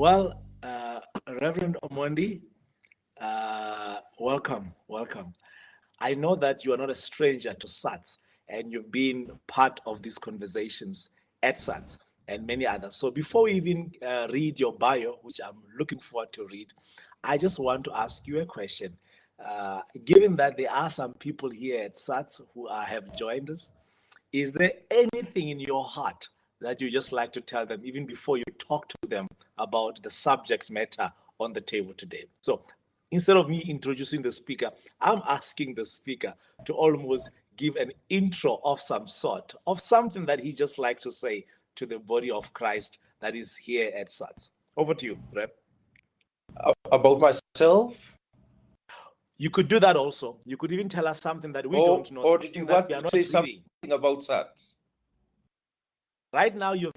Well, Reverend Omondi, welcome. I know that you are not a stranger to SATS and you've been part of these conversations at SATS and many others. So before we even read your bio, which I'm looking forward to read, I just want to ask you a question. Given that there are some people here at SATS who have joined us, is there anything in your heart that you just like to tell them even before you talk to them about the subject matter on the table today? So instead of me introducing the speaker, I'm asking the speaker to almost give an intro of some sort, of something that he just likes to say to the body of Christ that is here at SATS. Over to you, Rev. About myself? You could do that also. You could even tell us something that we don't know. Or did you want to say something about SATS? Right now, you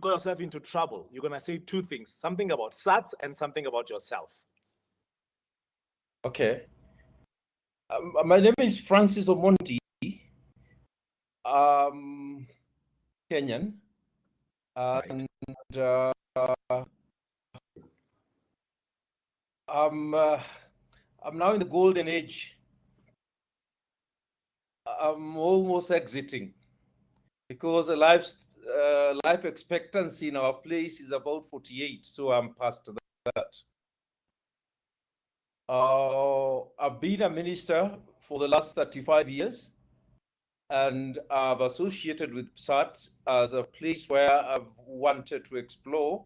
got yourself into trouble. You're going to say two things, something about SATS and something about yourself. Okay. My name is Francis Omondi, Kenyan, and I'm now in the golden age. I'm almost exiting because the life expectancy in our place is about 48, so I'm past that. I've been a minister for the last 35 years, and I've associated with SAT as a place where I've wanted to explore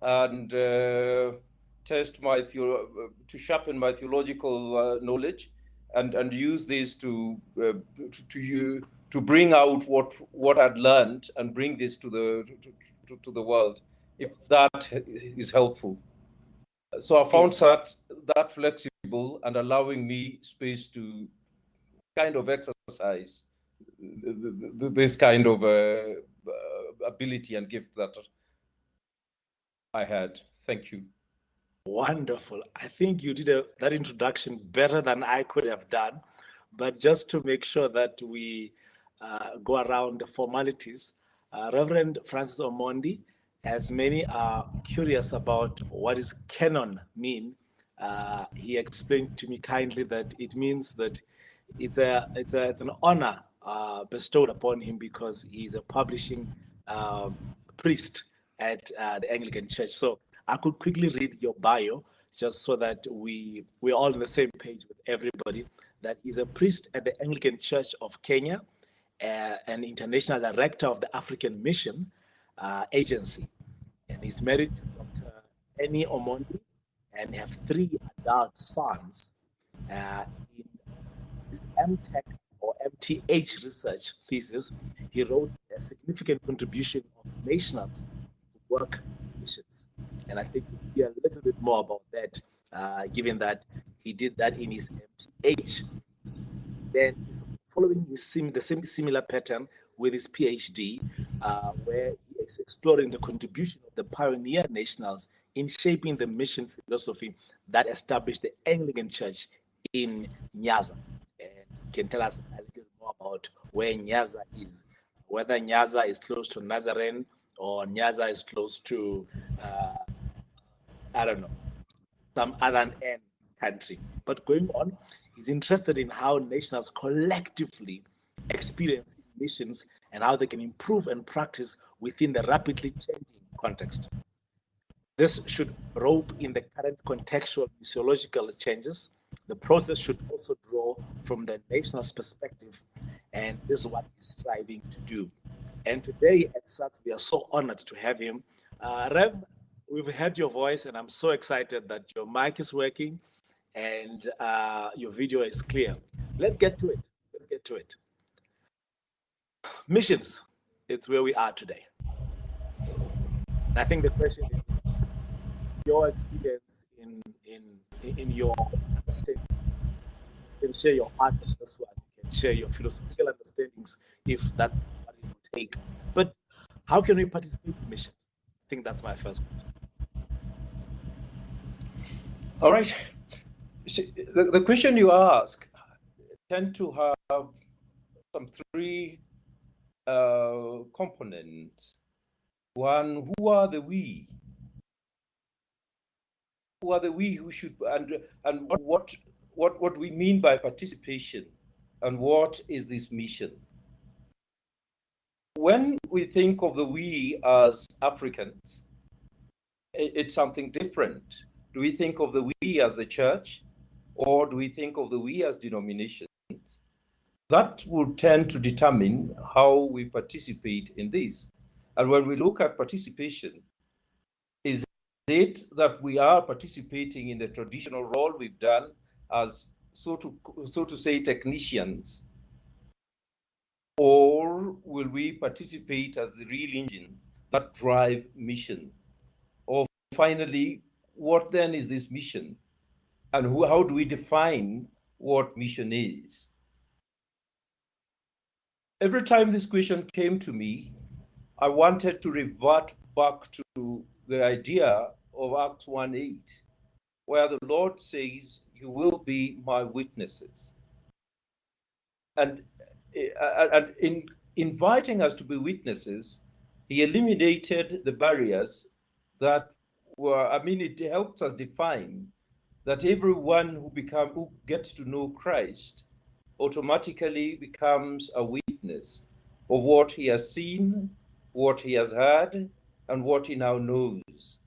and test to sharpen my theological knowledge, and use this to bring out what I'd learned and bring this to the world, if that is helpful. So I found that flexible and allowing me space to kind of exercise this kind of ability and gift that I had. Thank you. Wonderful. I think you did that introduction better than I could have done. But just to make sure that we go around the formalities, Reverend Francis Omondi, as many are curious about what does canon mean, he explained to me kindly that it means that it's an honor bestowed upon him because he's a publishing priest at the Anglican Church. So I could quickly read your bio just so that we're all on the same page with everybody. That he's a priest at the Anglican Church of Kenya, an international director of the African Mission Agency, and he's married to Dr. Annie Omondi and have 3 adult sons. In his MTech or MTH research thesis, he wrote a significant contribution of nationals to work missions. And I think we'll hear a little bit more about that, given that he did that in his MTH. Then he's following the same similar pattern with his PhD, where he is exploring the contribution of the pioneer nationals in shaping the mission philosophy that established the Anglican Church in Nyaza. And he can tell us a little more about where Nyaza is, whether Nyaza is close to Nazarene or Nyaza is close to, I don't know, some other end country. But going on, he's interested in how nations collectively experience missions and how they can improve and practice within the rapidly changing context. This should rope in the current contextual physiological changes. The process should also draw from the nation's perspective, and this is what he's striving to do. And today at SATS, we are so honored to have him. Rev, we've heard your voice, and I'm so excited that your mic is working and your video is clear. Let's get to it. Missions, it's where we are today. I think the question is your experience in your understanding. You can share your heart on this one. You can share your philosophical understandings if that's what it will take. But how can we participate in missions? I think that's my first question. All right. See, the question you ask tend to have some 3 components. One, who are the we? who are the we who should, and what we mean by participation, and what is this mission? When we think of the we as Africans, it's something different. Do we think of the we as the church, or do we think of the we as denominations? That will tend to determine how we participate in this. And when we look at participation, is it that we are participating in the traditional role we've done as, so to say, technicians, or will we participate as the real engine that drive mission? Or finally, what then is this mission? And how do we define what mission is? Every time this question came to me, I wanted to revert back to the idea of Acts 1:8, where the Lord says, "You will be my witnesses." And in inviting us to be witnesses, he eliminated the barriers that were, it helps us define that everyone who gets to know Christ automatically becomes a witness of what he has seen, what he has heard, and what he now knows,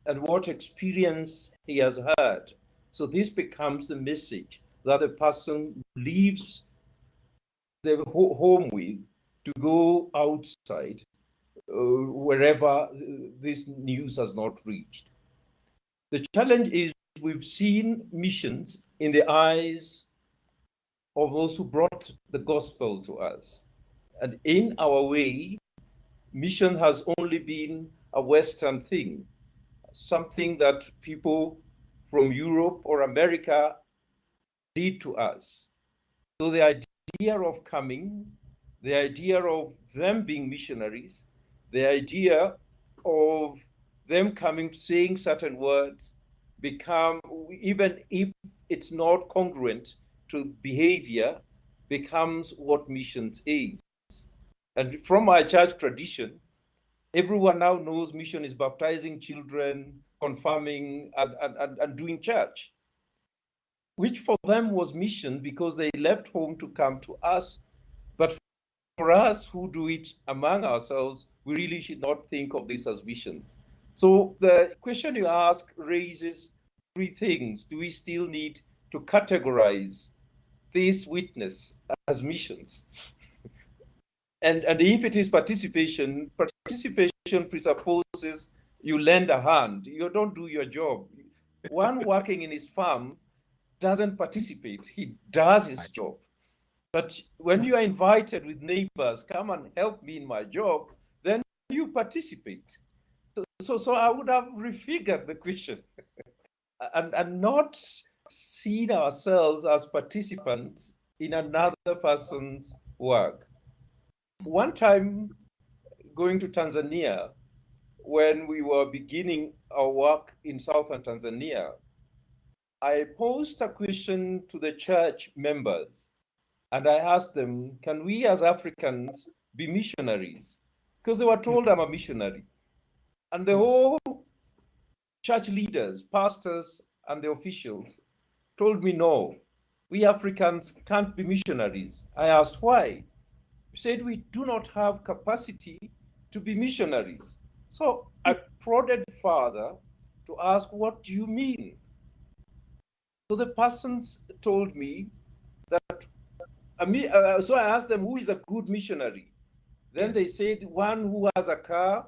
and what experience he has had. So this becomes the message that a person leaves the home with to go outside, wherever this news has not reached. The challenge is we've seen missions in the eyes of those who brought the gospel to us. And in our way, mission has only been a Western thing, something that people from Europe or America did to us. So the idea of coming, the idea of them being missionaries, the idea of them coming, saying certain words, become, even if it's not congruent to behavior, becomes what missions is. And from my church tradition, everyone now knows mission is baptizing children, confirming, and doing church, which for them was mission because they left home to come to us. But for us who do it among ourselves, we really should not think of this as missions. So the question you ask raises three things. Do we still need to categorize this witness as missions? And if it is participation presupposes you lend a hand. You don't do your job. One working in his farm doesn't participate. He does his job. But when you are invited with neighbors, come and help me in my job, then you participate. So I would have refigured the question and not seen ourselves as participants in another person's work. One time going to Tanzania, when we were beginning our work in southern Tanzania, I posed a question to the church members, and I asked them, can we as Africans be missionaries? Because they were told I'm a missionary. And the whole church leaders, pastors, and the officials told me, no, we Africans can't be missionaries. I asked why. They said we do not have capacity to be missionaries. So I prodded further to ask, what do you mean? So the persons told me that, so I asked them, who is a good missionary? Then they said, one who has a car,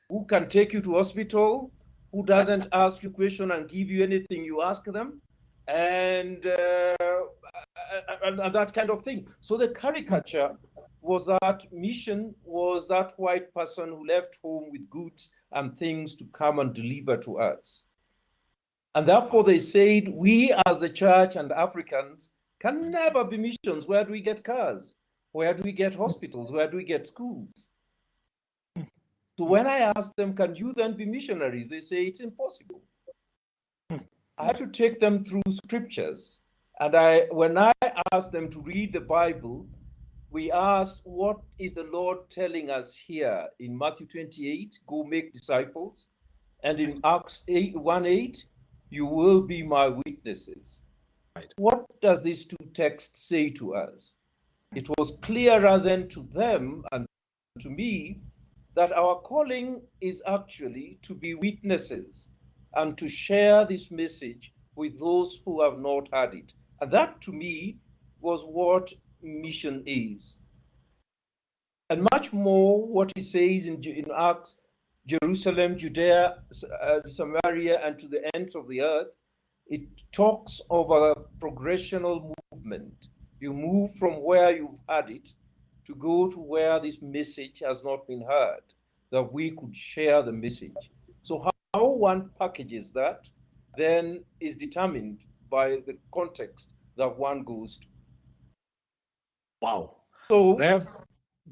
who can take you to hospital, who doesn't ask you question and give you anything you ask them, and that kind of thing. So the caricature was that mission was that white person who left home with goods and things to come and deliver to us. And therefore they said, we as the church and Africans can never be missions. Where do we get cars? Where do we get hospitals? Where do we get schools? So when I asked them, can you then be missionaries? They say it's impossible. I had to take them through scriptures. And when I asked them to read the Bible, we asked, what is the Lord telling us here in Matthew 28? Go make disciples. And in Acts 1:8, you will be my witnesses. Right. What does these two texts say to us? It was clearer then to them and to me that our calling is actually to be witnesses and to share this message with those who have not heard it. And that to me was what mission is. And much more what he says in Acts, Jerusalem, Judea, Samaria, and to the ends of the earth, it talks of a progressional movement. You move from where you've had it to go to where this message has not been heard, that we could share the message. So how one packages that then is determined by the context that one goes to. Wow. So Rev,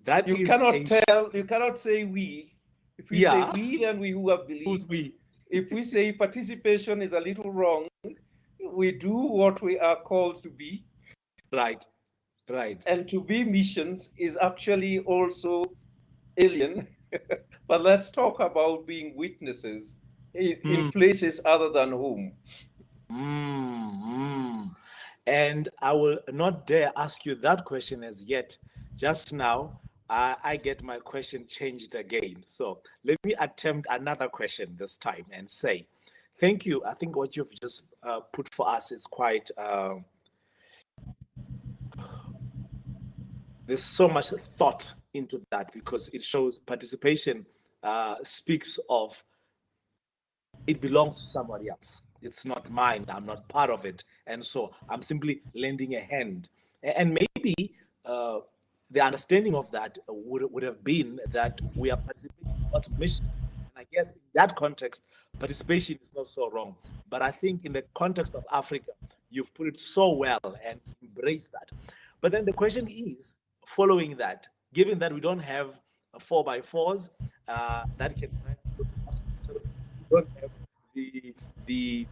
that you is cannot say we. If we say we, then we who have believed. Who's we? If we say participation is a little wrong, we do what we are called to be. Right. Right. And to be missions is actually also alien. But let's talk about being witnesses in places other than home. And I will not dare ask you that question as yet. Just now, I get my question changed again. So let me attempt another question this time and say, thank you. I think what you've just put for us is quite, there's so much thought into that because it shows participation speaks of it belongs to somebody else. It's not mine. I'm not part of it. And so I'm simply lending a hand. And maybe the understanding of that would have been that we are participating in God's mission. And I guess in that context, participation is not so wrong. But I think in the context of Africa, you've put it so well and embraced that. But then the question is, following that, given that we don't have 4x4s that can go to hospitals, we don't have the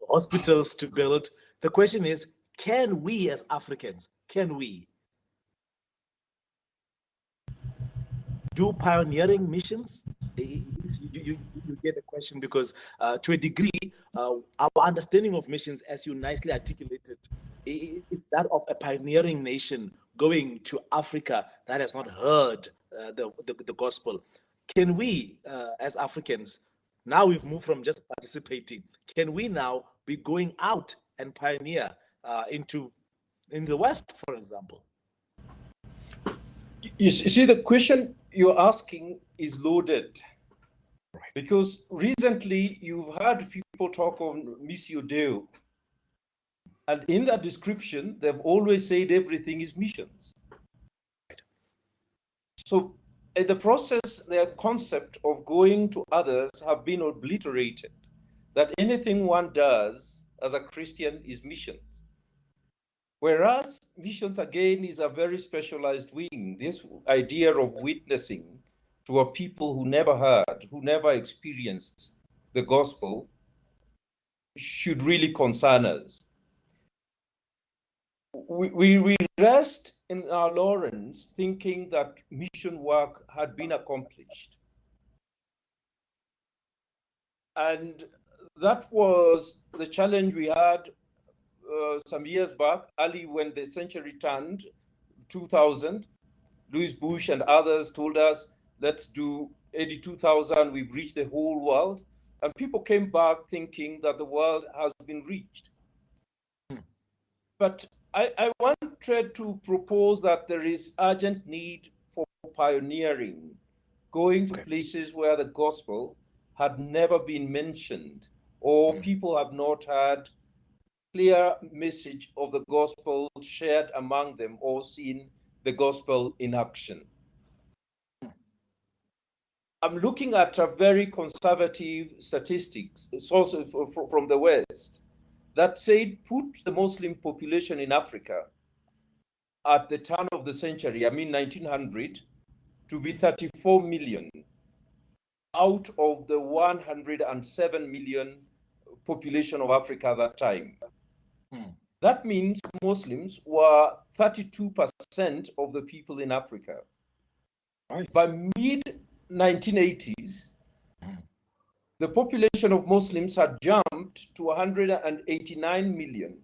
hospitals to build. The question is, can we as Africans, can we do pioneering missions? You get the question because to a degree, our understanding of missions, as you nicely articulated, is that of a pioneering nation going to Africa that has not heard the gospel. Can we, as Africans, now we've moved from just participating, can we now be going out and pioneer in the West, for example? You see, the question you're asking is loaded. Right. Because recently you've heard people talk of Missio Deo. And in that description, they've always said everything is missions. Right. So in the process, the concept of going to others have been obliterated. That anything one does as a Christian is missions. Whereas missions, again, is a very specialized wing. This idea of witnessing to a people who never heard, who never experienced the gospel, should really concern us. We rest in our laurels thinking that mission work had been accomplished. And that was the challenge we had some years back, early when the century turned, 2000. Louis Bush and others told us, let's do 82,000, we've reached the whole world. And people came back thinking that the world has been reached. But I wanted to propose that there is urgent need for pioneering, going to places where the gospel had never been mentioned, or people have not had clear message of the gospel shared among them or seen the gospel in action. I'm looking at a very conservative statistics sources from the West that said put the Muslim population in Africa at the turn of the century, 1900, to be 34 million out of the 107 million population of Africa at that time. That means Muslims were 32% of the people in Africa. Right. By mid-1980s, the population of Muslims had jumped to 189 million,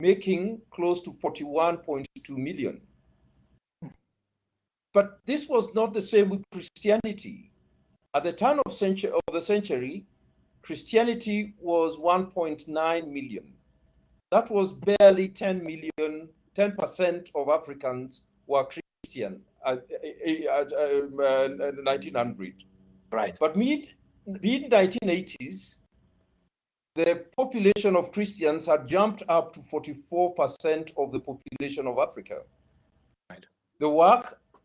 making close to 41.2 million. But this was not the same with Christianity. At the turn of the century, Christianity was 1.9 million. That was barely 10 million, 10% of Africans were Christian at 1900. Right. But mid-1980s, the population of Christians had jumped up to 44% of the population of Africa. Right. The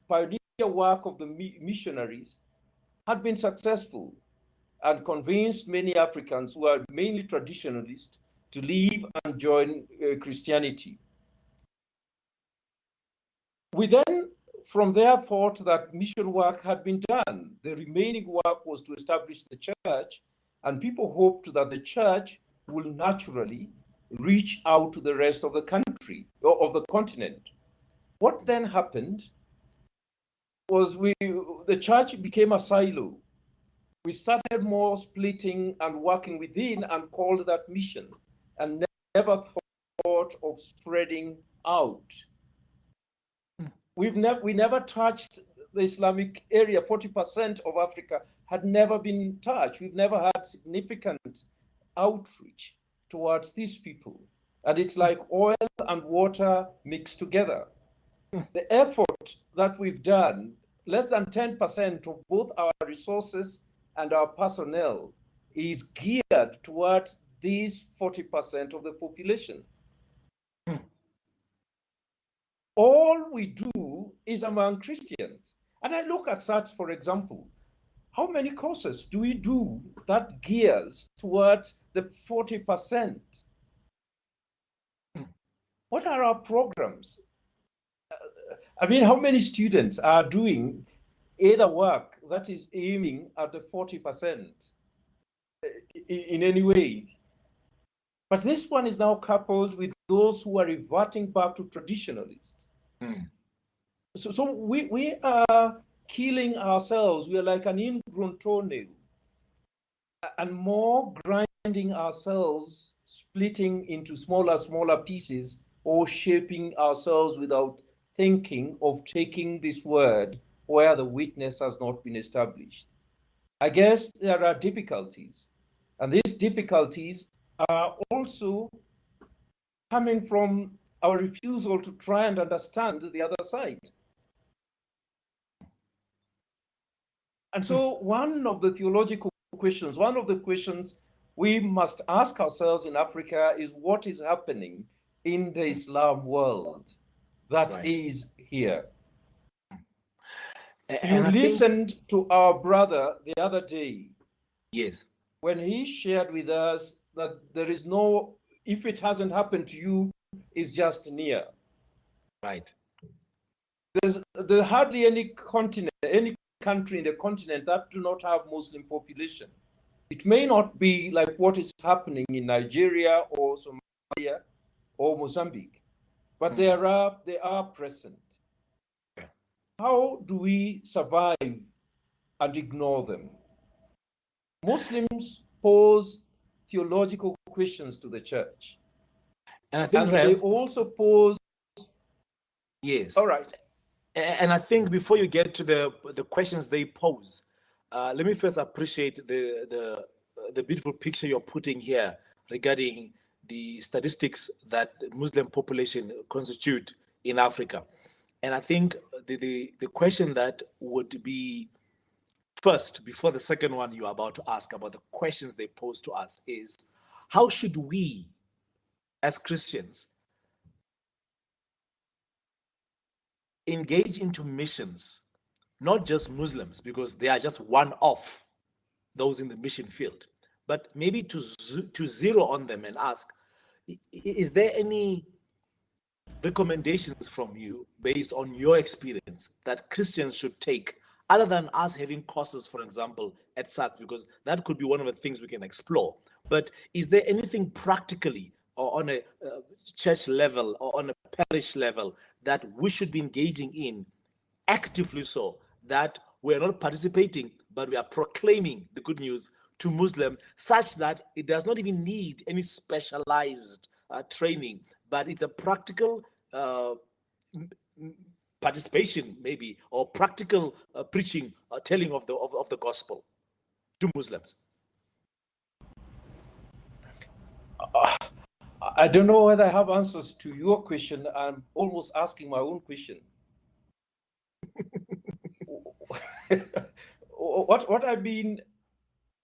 pioneer work of the missionaries had been successful and convinced many Africans who are mainly traditionalists to leave and join Christianity. We then, from there, thought that mission work had been done. The remaining work was to establish the church, and people hoped that the church will naturally reach out to the rest of the country, or of the continent. What then happened was the church became a silo. We started more splitting and working within and called that mission, and never thought of spreading out. We never touched the Islamic area. 40% of Africa had never been touched. We've never had significant outreach towards these people. And it's like oil and water mixed together. The effort that we've done, less than 10% of both our resources and our personnel is geared towards these 40% of the population. All we do is among Christians. And I look at such, for example, how many courses do we do that gears towards the 40%? What are our programs? I mean, how many students are doing either work that is aiming at the 40% in any way? But this one is now coupled with those who are reverting back to traditionalists. So we are killing ourselves. We are like an ingrown toenail, and more grinding ourselves, splitting into smaller pieces, or shaping ourselves without thinking of taking this word where the witness has not been established. I guess there are difficulties, and these difficulties are also coming from our refusal to try and understand the other side. And so one of the theological questions, one of the questions we must ask ourselves in Africa is what is happening in the Islam world that is here. And you listened to our brother the other day. Yes. When he shared with us that there is no, if it hasn't happened to you, it's just near. Right. There's hardly any continent, any country in the continent that do not have Muslim population. It may not be like what is happening in Nigeria or Somalia or Mozambique, but they are present. Okay. How do we survive and ignore them? Muslims pose theological questions to the church. And I think they also pose. Yes. All right. And I think before you get to the questions they pose, let me first appreciate the beautiful picture you're putting here regarding the statistics that the Muslim population constitute in Africa. And I think the question that would be first, before the second one you're about to ask about the questions they pose to us, is how should we, as Christians, engage into missions, not just Muslims, because they are just one of those in the mission field, but maybe to zero on them and ask, is there any recommendations from you based on your experience that Christians should take, other than us having courses, for example, at SATS, because that could be one of the things we can explore. But is there anything practically or on a church level or on a parish level that we should be engaging in actively, so that we're not participating, but we are proclaiming the good news to Muslim, such that it does not even need any specialized training, but it's a practical participation, maybe, or practical preaching, telling of the gospel to Muslims? I don't know whether I have answers to your question. I'm almost asking my own question. What I mean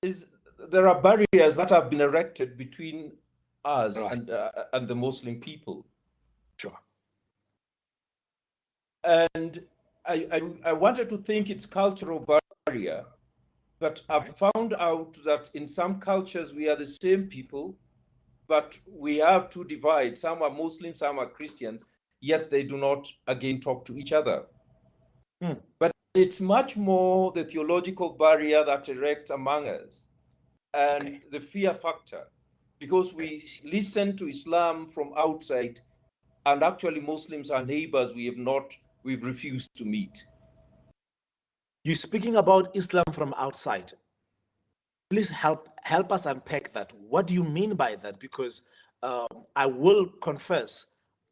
is there are barriers that have been erected between us and the Muslim people. Sure. And I wanted to think it's cultural barrier, but I've found out that in some cultures we are the same people, but we have two divides. Some are Muslims, some are Christians, yet they do not again talk to each other. But it's much more the theological barrier that erects among us and the fear factor, because we listen to Islam from outside, and actually Muslims are neighbors we've refused to meet. You're speaking about Islam from outside. Please help us unpack that. What do you mean by that? Because I will confess,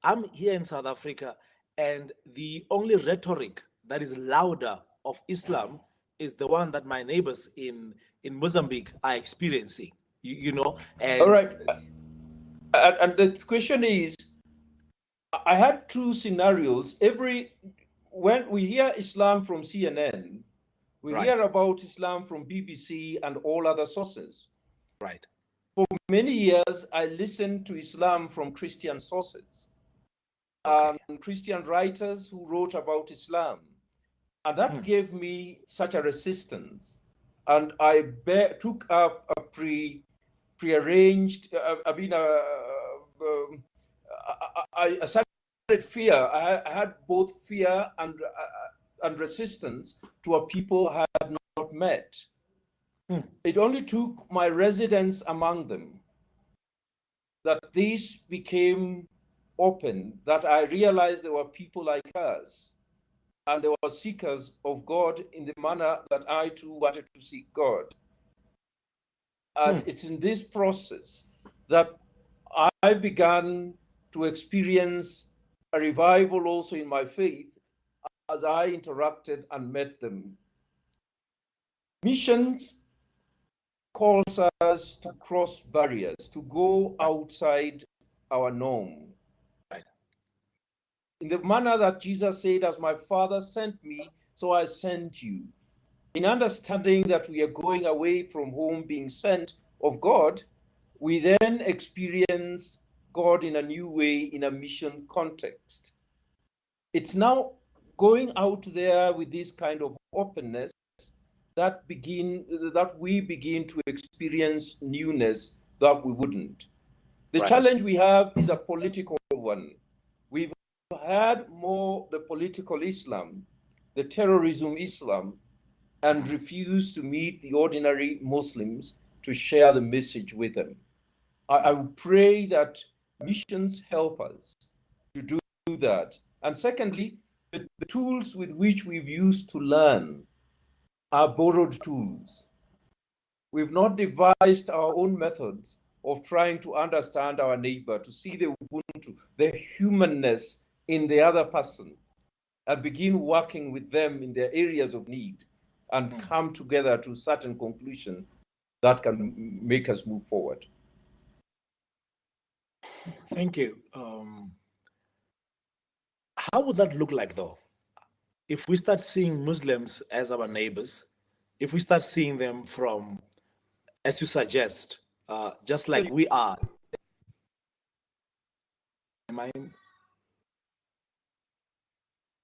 I'm here in South Africa, and the only rhetoric that is louder of Islam is the one that my neighbors in Mozambique are experiencing. You know. And all right, and the question is, I had two scenarios. When we hear Islam from CNN, we hear about Islam from BBC and all other sources. Right. For many years, I listened to Islam from Christian sources and Christian writers who wrote about Islam. And that gave me such a resistance. And I took up a prearranged, I started fear. I had both fear and resistance to a people I had not met. It only took my residence among them that these became open, that I realized there were people like us, and they were seekers of God in the manner that I too wanted to seek God. And it's in this process that I began to experience a revival also in my faith as I interacted and met them. Missions calls us to cross barriers, to go outside our norm. In the manner that Jesus said, as my Father sent me, so I sent you. In understanding that we are going away from home, being sent of God, we then experience God in a new way in a mission context. It's now going out there with this kind of openness that we begin to experience newness that we wouldn't. The challenge we have is a political one. We've had more the political Islam, the terrorism Islam, and refuse to meet the ordinary Muslims to share the message with them. I would pray that missions help us to do that. And secondly, the tools with which we've used to learn are borrowed tools. We've not devised our own methods of trying to understand our neighbor, to see the Ubuntu, the humanness in the other person, and begin working with them in their areas of need and come together to certain conclusion that can make us move forward. Thank you. How would that look like, though? If we start seeing Muslims as our neighbors, if we start seeing them from, as you suggest, just like we are. Reverend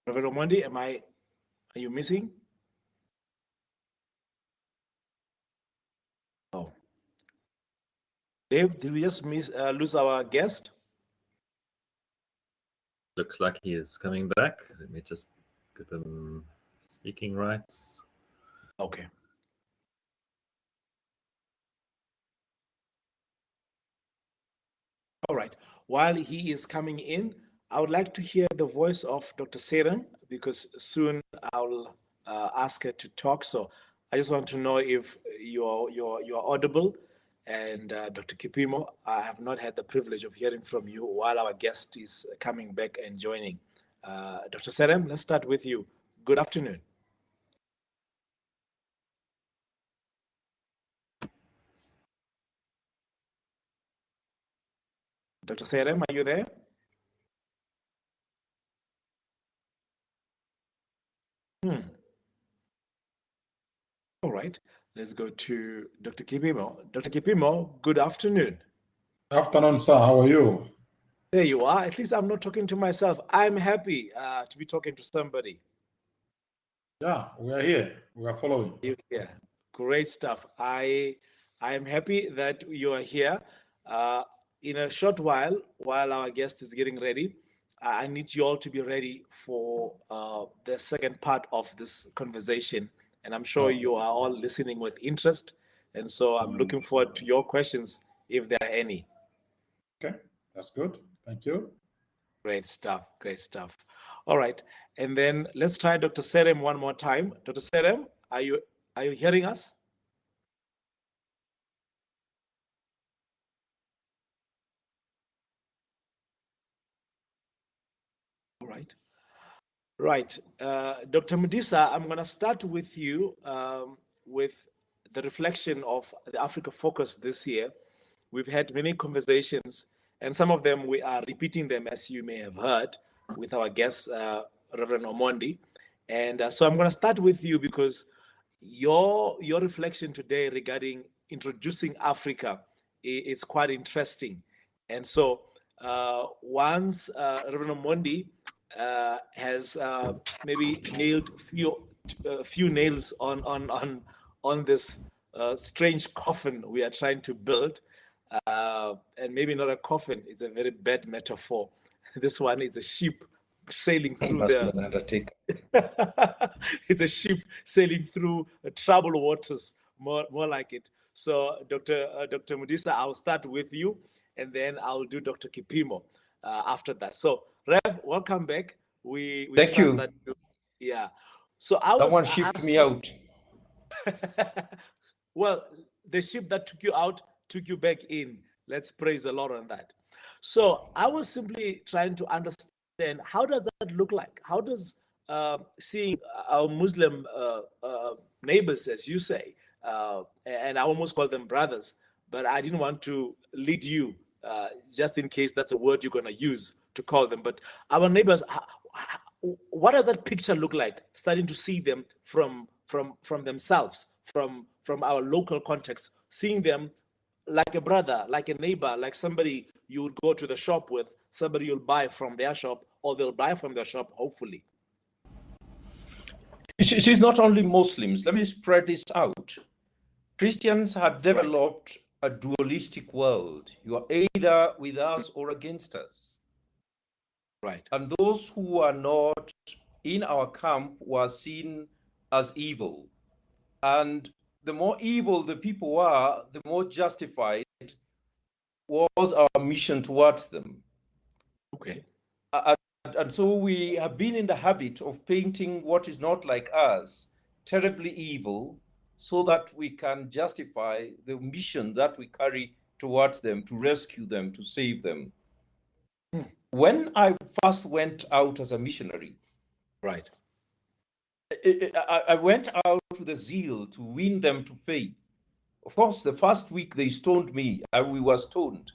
Omondi, are you missing? Oh. Dave, did we just lose our guest? Looks like he is coming back. Let me just give him speaking rights. Okay. All right. While he is coming in, I would like to hear the voice of Dr. Seren, because soon I'll ask her to talk. So I just want to know if you're audible. And Dr. Kipimo, I have not had the privilege of hearing from you while our guest is coming back and joining. Dr. Serem, let's start with you. Good afternoon. Dr. Serem, are you there? All right, let's go to Dr. Kipimo. Dr. Kipimo, good afternoon. Afternoon, sir. How are you? There you are. At least I'm not talking to myself. I'm happy to be talking to somebody. Yeah, we are here. We are following. Yeah, great stuff. I am happy that you are here. In a short while our guest is getting ready, I need you all to be ready for the second part of this conversation. And I'm sure you are all listening with interest. And so I'm looking forward to your questions, if there are any. Okay, that's good. Thank you. Great stuff. Great stuff. All right. And then let's try Dr. Serem one more time. Dr. Serem, are you hearing us? All right. Right. Dr. Mudisa, I'm going to start with you with the reflection of the Africa Focus this year. We've had many conversations, and some of them we are repeating them, as you may have heard, with our guest, Reverend Omondi. And so I'm going to start with you because your reflection today regarding introducing Africa is quite interesting. And so once Reverend Omondi has maybe nailed few nails on this strange coffin we are trying to build, and maybe not a coffin, it's a very bad metaphor. This one is a ship sailing through it's a ship sailing through troubled waters, more like it. So Dr. Mudisa, I'll start with you, and then I'll do Dr. Kipimo after that. So Rev, welcome back. We Thank you. That yeah. So I was Someone shipped me out. Well, the ship that took you out took you back in. Let's praise the Lord on that. So I was simply trying to understand, how does that look like? How does seeing our Muslim neighbors, as you say, and I almost call them brothers, but I didn't want to lead you just in case that's a word you're going to use to call them. But our neighbors, what does that picture look like? Starting to see them from themselves, from our local context, seeing them like a brother, like a neighbor, like somebody you would go to the shop with, somebody you'll buy from their shop, or they'll buy from their shop, hopefully. It's not only Muslims. Let me spread this out. Christians have developed a dualistic world. You are either with us or against us. Right. And those who are not in our camp were seen as evil. And the more evil the people were, the more justified was our mission towards them. Okay. And so we have been in the habit of painting what is not like us terribly evil, so that we can justify the mission that we carry towards them, to rescue them, to save them. When I first went out as a missionary, right, I went out with a zeal to win them to faith. Of course, the first week they stoned me, and we were stoned.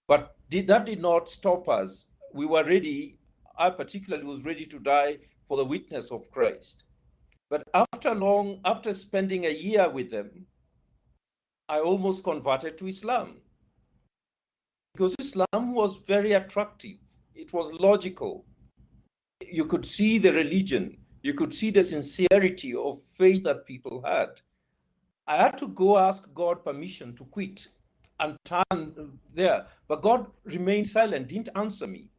But that did not stop us. We were ready. I particularly was ready to die for the witness of Christ. But after spending a year with them, I almost converted to Islam. Because Islam was very attractive. It was logical. You could see the religion. You could see the sincerity of faith that people had. I had to go ask God permission to quit and turn there. But God remained silent, didn't answer me.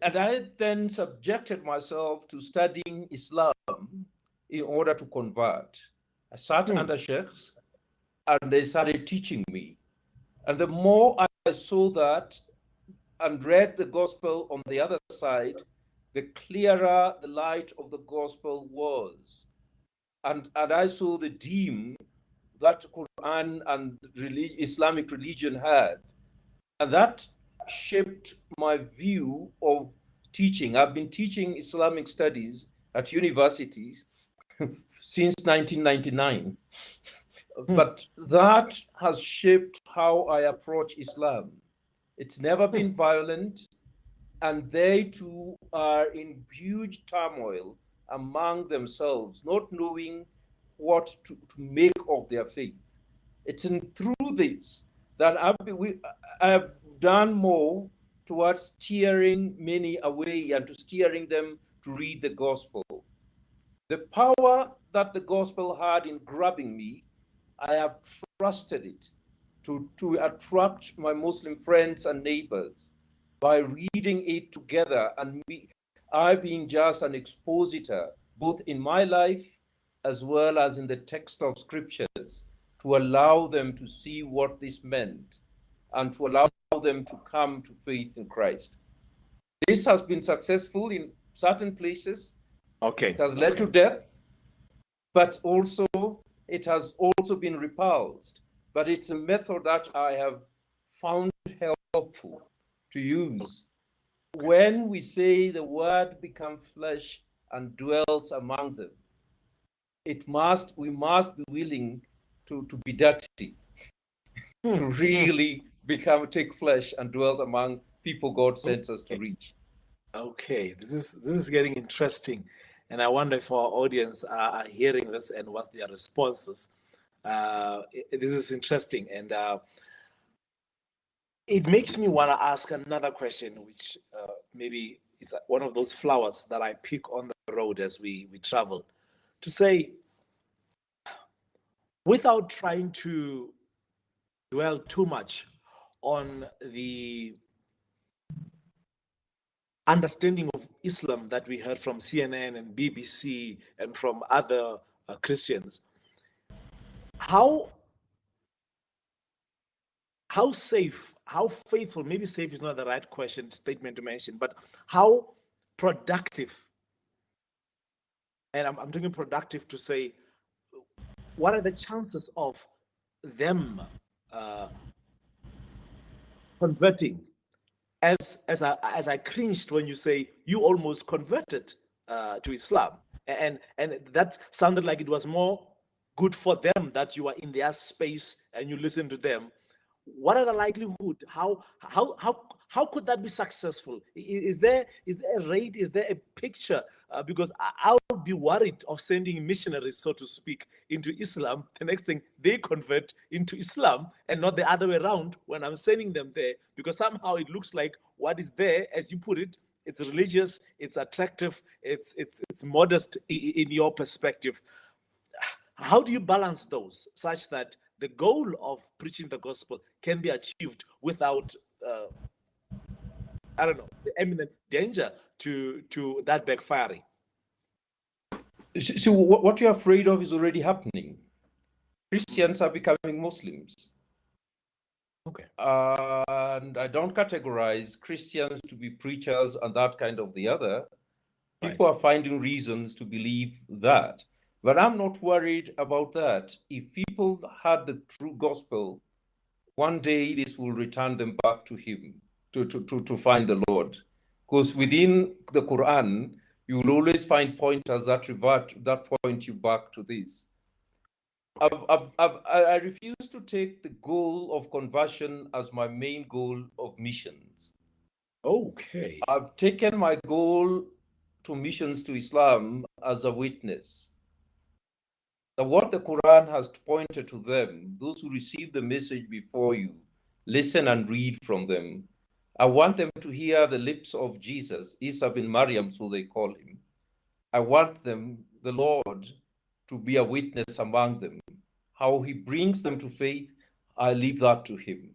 And I then subjected myself to studying Islam in order to convert. I sat under sheikhs, and they started teaching me. And the more I saw that and read the gospel on the other side, the clearer the light of the gospel was. and I saw the deen that Quran and Islamic religion had, and that shaped my view of teaching. I've been teaching Islamic studies at universities since 1999. But that has shaped how I approach Islam. It's never been violent, and they too are in huge turmoil among themselves, not knowing what to make of their faith. It's through this that I've done more towards steering many away and to steering them to read the gospel. The power that the gospel had in grabbing me, I have trusted it to attract my Muslim friends and neighbors by reading it together, and I being just an expositor, both in my life as well as in the text of scriptures, to allow them to see what this meant and to allow them to come to faith in Christ. This has been successful in certain places. Okay. It has led to death, but also it has also been repulsed. But it's a method that I have found helpful to use. When we say the word become flesh and dwells among them, we must be willing to be dirty, to really take flesh and dwell among people God sends us to reach. Okay, this is getting interesting, and I wonder if our audience are hearing this and what's their responses. This is interesting, and it makes me want to ask another question, which maybe it's one of those flowers that I pick on the road as we travel, to say, without trying to dwell too much on the understanding of Islam that we heard from CNN and BBC and from other Christians, how safe, how faithful, maybe safe is not the right statement to mention, but how productive, and I'm talking productive to say, what are the chances of them converting? As I cringed when you say you almost converted to Islam, and that sounded like it was more good for them that you are in their space and you listen to them. What are the likelihood? How could that be successful? Is there a rate? Is there a picture? Because I would be worried of sending missionaries, so to speak, into Islam. The next thing they convert into Islam, and not the other way around when I'm sending them there, because somehow it looks like what is there, as you put it, it's religious, it's attractive, it's modest in your perspective. How do you balance those such that the goal of preaching the gospel can be achieved without, I don't know, the imminent danger to that backfiring? So what you're afraid of is already happening. Christians are becoming Muslims. Okay. And I don't categorize Christians to be preachers and that kind of the other. People are finding reasons to believe that. But I'm not worried about that. If people had the true gospel, one day this will return them back to him, to find the Lord. Because within the Quran, you will always find pointers that point you back to this. I refuse to take the goal of conversion as my main goal of missions. Okay. I've taken my goal to missions to Islam as a witness. That what the Quran has pointed to them, those who receive the message before you, listen and read from them. I want them to hear the lips of Jesus, Isa bin Maryam, so they call him. I want them, the Lord, to be a witness among them. How he brings them to faith, I leave that to him.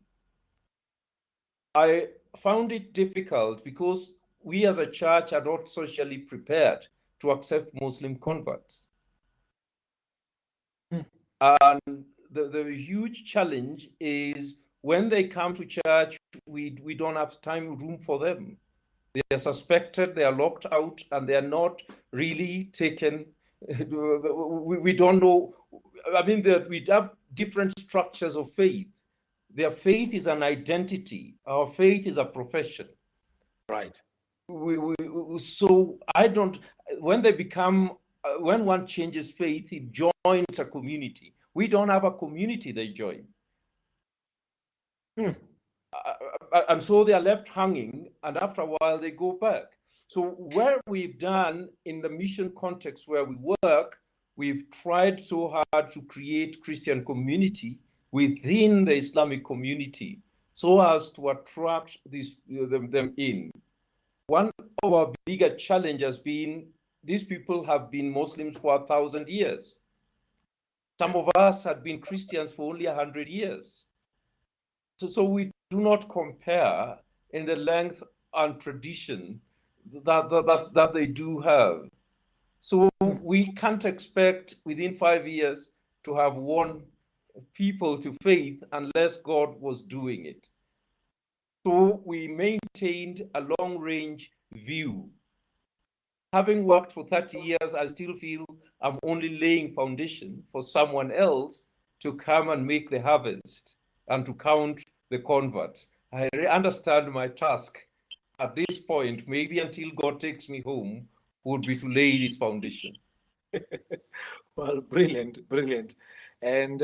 I found it difficult because we as a church are not socially prepared to accept Muslim converts. And the huge challenge is when they come to church, we don't have room for them. They are suspected, they are locked out, and they are not really taken We don't know. I mean, that we have different structures of faith. Their faith is an identity. Our faith is a profession. Right. So I don't, when they become, when one changes faith, he joins a community. We don't have a community they join. And so they are left hanging, and after a while they go back. So where we've done in the mission context where we work, we've tried so hard to create Christian community within the Islamic community so as to attract them in. One of our bigger challenges has been these people have been Muslims for 1,000 years. Some of us had been Christians for only 100 years. So we do not compare in the length and tradition that they do have. So we can't expect within 5 years to have won people to faith unless God was doing it. So we maintained a long-range view. Having worked for 30 years, I still feel I'm only laying foundation for someone else to come and make the harvest and to count the converts. I understand my task at this point, maybe until God takes me home, would be to lay this foundation. Well, brilliant, brilliant. And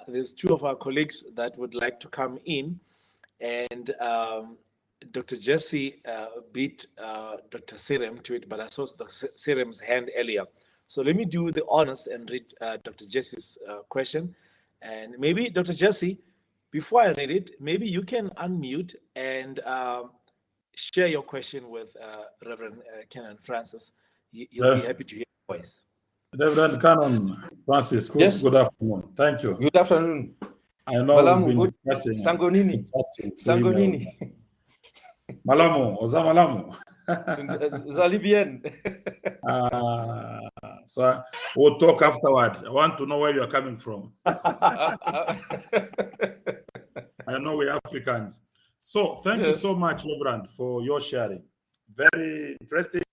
there's two of our colleagues that would like to come in. And Dr. Jesse beat Dr. Sirem to it, but I saw Dr. Sirem's hand earlier. So let me do the honors and read Dr. Jesse's question. And maybe, Dr. Jesse, before I read it, maybe you can unmute and share your question with Reverend Canon Francis. He'll be happy to hear your voice. Reverend Canon Francis, Yes. good afternoon. Thank you. Good afternoon. I know Malamu, we've been good. discussing. Sangonini. Sangonini. Malamu, Oza Malamu. Zalibien. So we'll talk afterward. I want to know where you're coming from. I know we're Africans. So thank you so much, Reverend, for your sharing. Very interesting.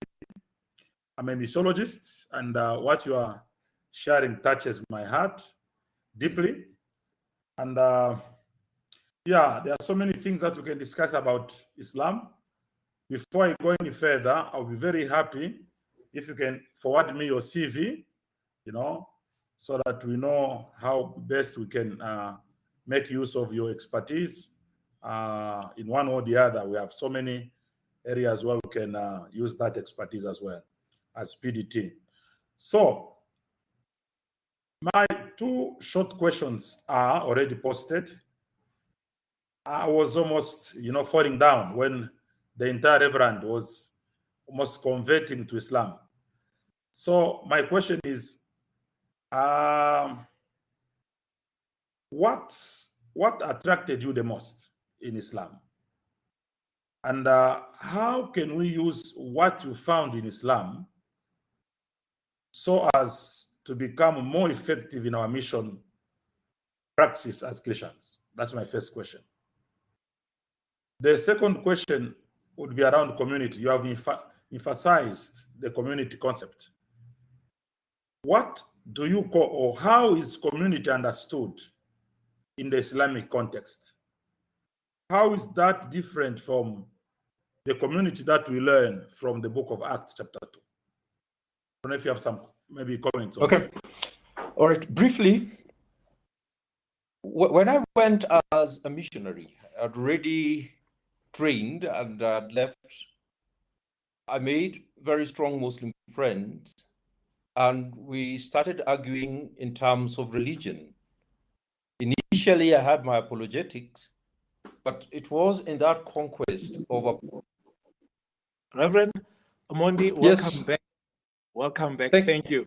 I'm a missiologist, and what you are sharing touches my heart deeply. And yeah, there are so many things that we can discuss about Islam. Before I go any further, I'll be very happy if you can forward me your CV, so that we know how best we can make use of your expertise in one or the other. We have so many areas where we can use that expertise as well as PDT. So my two short questions are already posted. I was almost, falling down when the entire Reverend was almost converting to Islam. So my question is, what attracted you the most in Islam? And how can we use what you found in Islam so as to become more effective in our mission practice as Christians? That's my first question. The second question would be around community. You have emphasized the community concept. What do you call, or how is community understood in the Islamic context? How is that different from the community that we learn from the book of Acts, chapter 2? I don't know if you have some maybe comments on that. All right, briefly, when I went as a missionary, I'd already trained and I'd left. I made very strong Muslim friends, and we started arguing in terms of religion. Initially, I had my apologetics, but it was in that conquest of Reverend Omondi, welcome back. Welcome back. Thank you.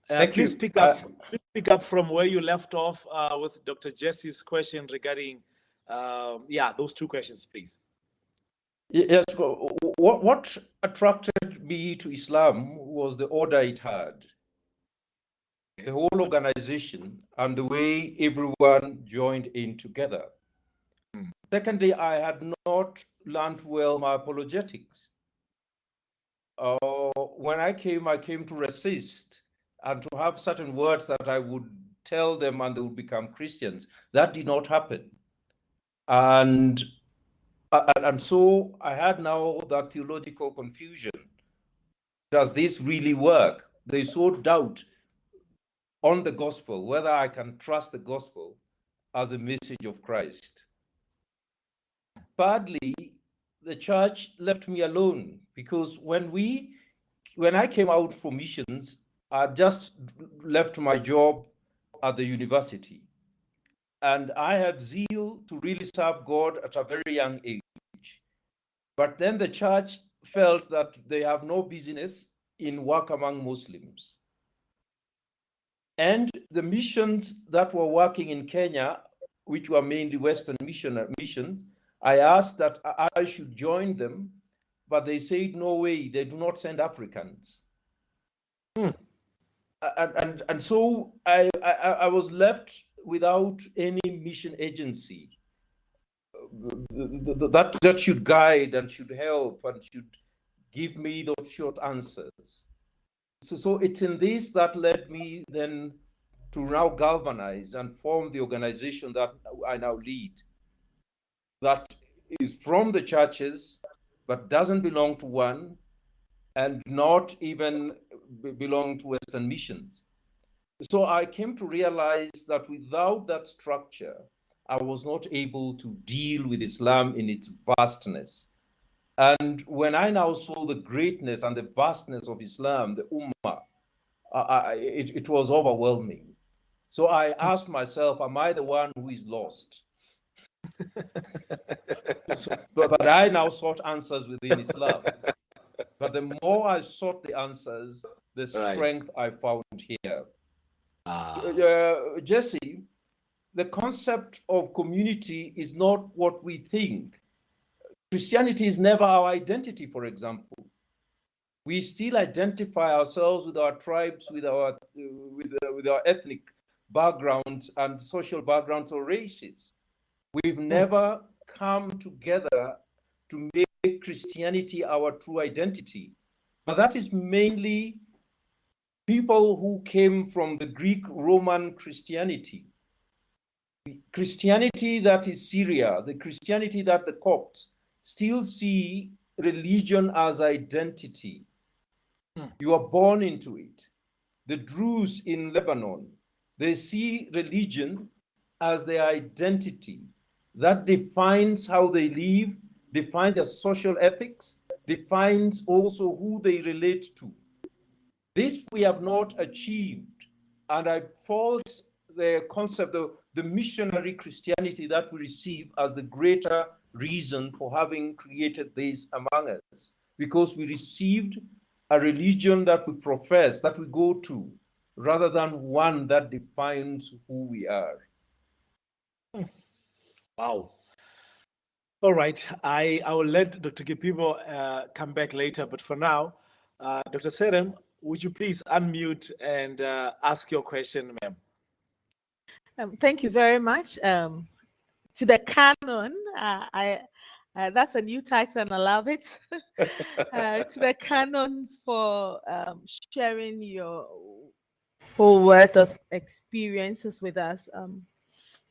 Please pick up from where you left off with Dr. Jesse's question regarding, those two questions, please. Yes. What attracted me to Islam was the order it had, the whole organization, and the way everyone joined in together. Secondly, I had not learned well my apologetics. When I came to resist, and to have certain words that I would tell them and they would become Christians. That did not happen. And so I had now that theological confusion. Does this really work? They so doubt on the gospel, whether I can trust the gospel as a message of Christ. Thirdly, the church left me alone, because when I came out for missions, I just left my job at the university. And I had zeal to really serve God at a very young age. But then the church felt that they have no business in work among Muslims. And the missions that were working in Kenya, which were mainly Western missions, I asked that I should join them, but they said, no way, they do not send Africans. And so I was left without any mission agency that should guide and should help and should give me those short answers. So it's in this that led me then to now galvanize and form the organization that I now lead, that is from the churches, but doesn't belong to one, and not even belong to Western missions. So I came to realize that without that structure, I was not able to deal with Islam in its vastness. And when I now saw the greatness and the vastness of Islam, the Ummah, it was overwhelming. So I asked myself, am I the one who is lost? But I now sought answers within Islam. But the more I sought the answers, the strength I found here. Jesse, the concept of community is not what we think. Christianity is never our identity, for example. We still identify ourselves with our tribes, with our ethnic backgrounds and social backgrounds or races. We've never come together to make Christianity our true identity. But that is mainly people who came from the Greek Roman Christianity. The Christianity that is Syria, the Christianity that the Copts still see religion as identity. You are born into it. The Druze in Lebanon, they see religion as their identity. That defines how they live, defines their social ethics, defines also who they relate to. This we have not achieved, and I fault the concept of the missionary Christianity that we receive as the greater reason for having created this among us, because we received a religion that we profess, that we go to, rather than one that defines who we are. Wow. All right. I will let Dr. Kipibo come back later, but for now, Dr. Serem, would you please unmute and ask your question, ma'am? Thank you very much. To the Canon, that's a new title and I love it. To the Canon for sharing your whole worth of experiences with us.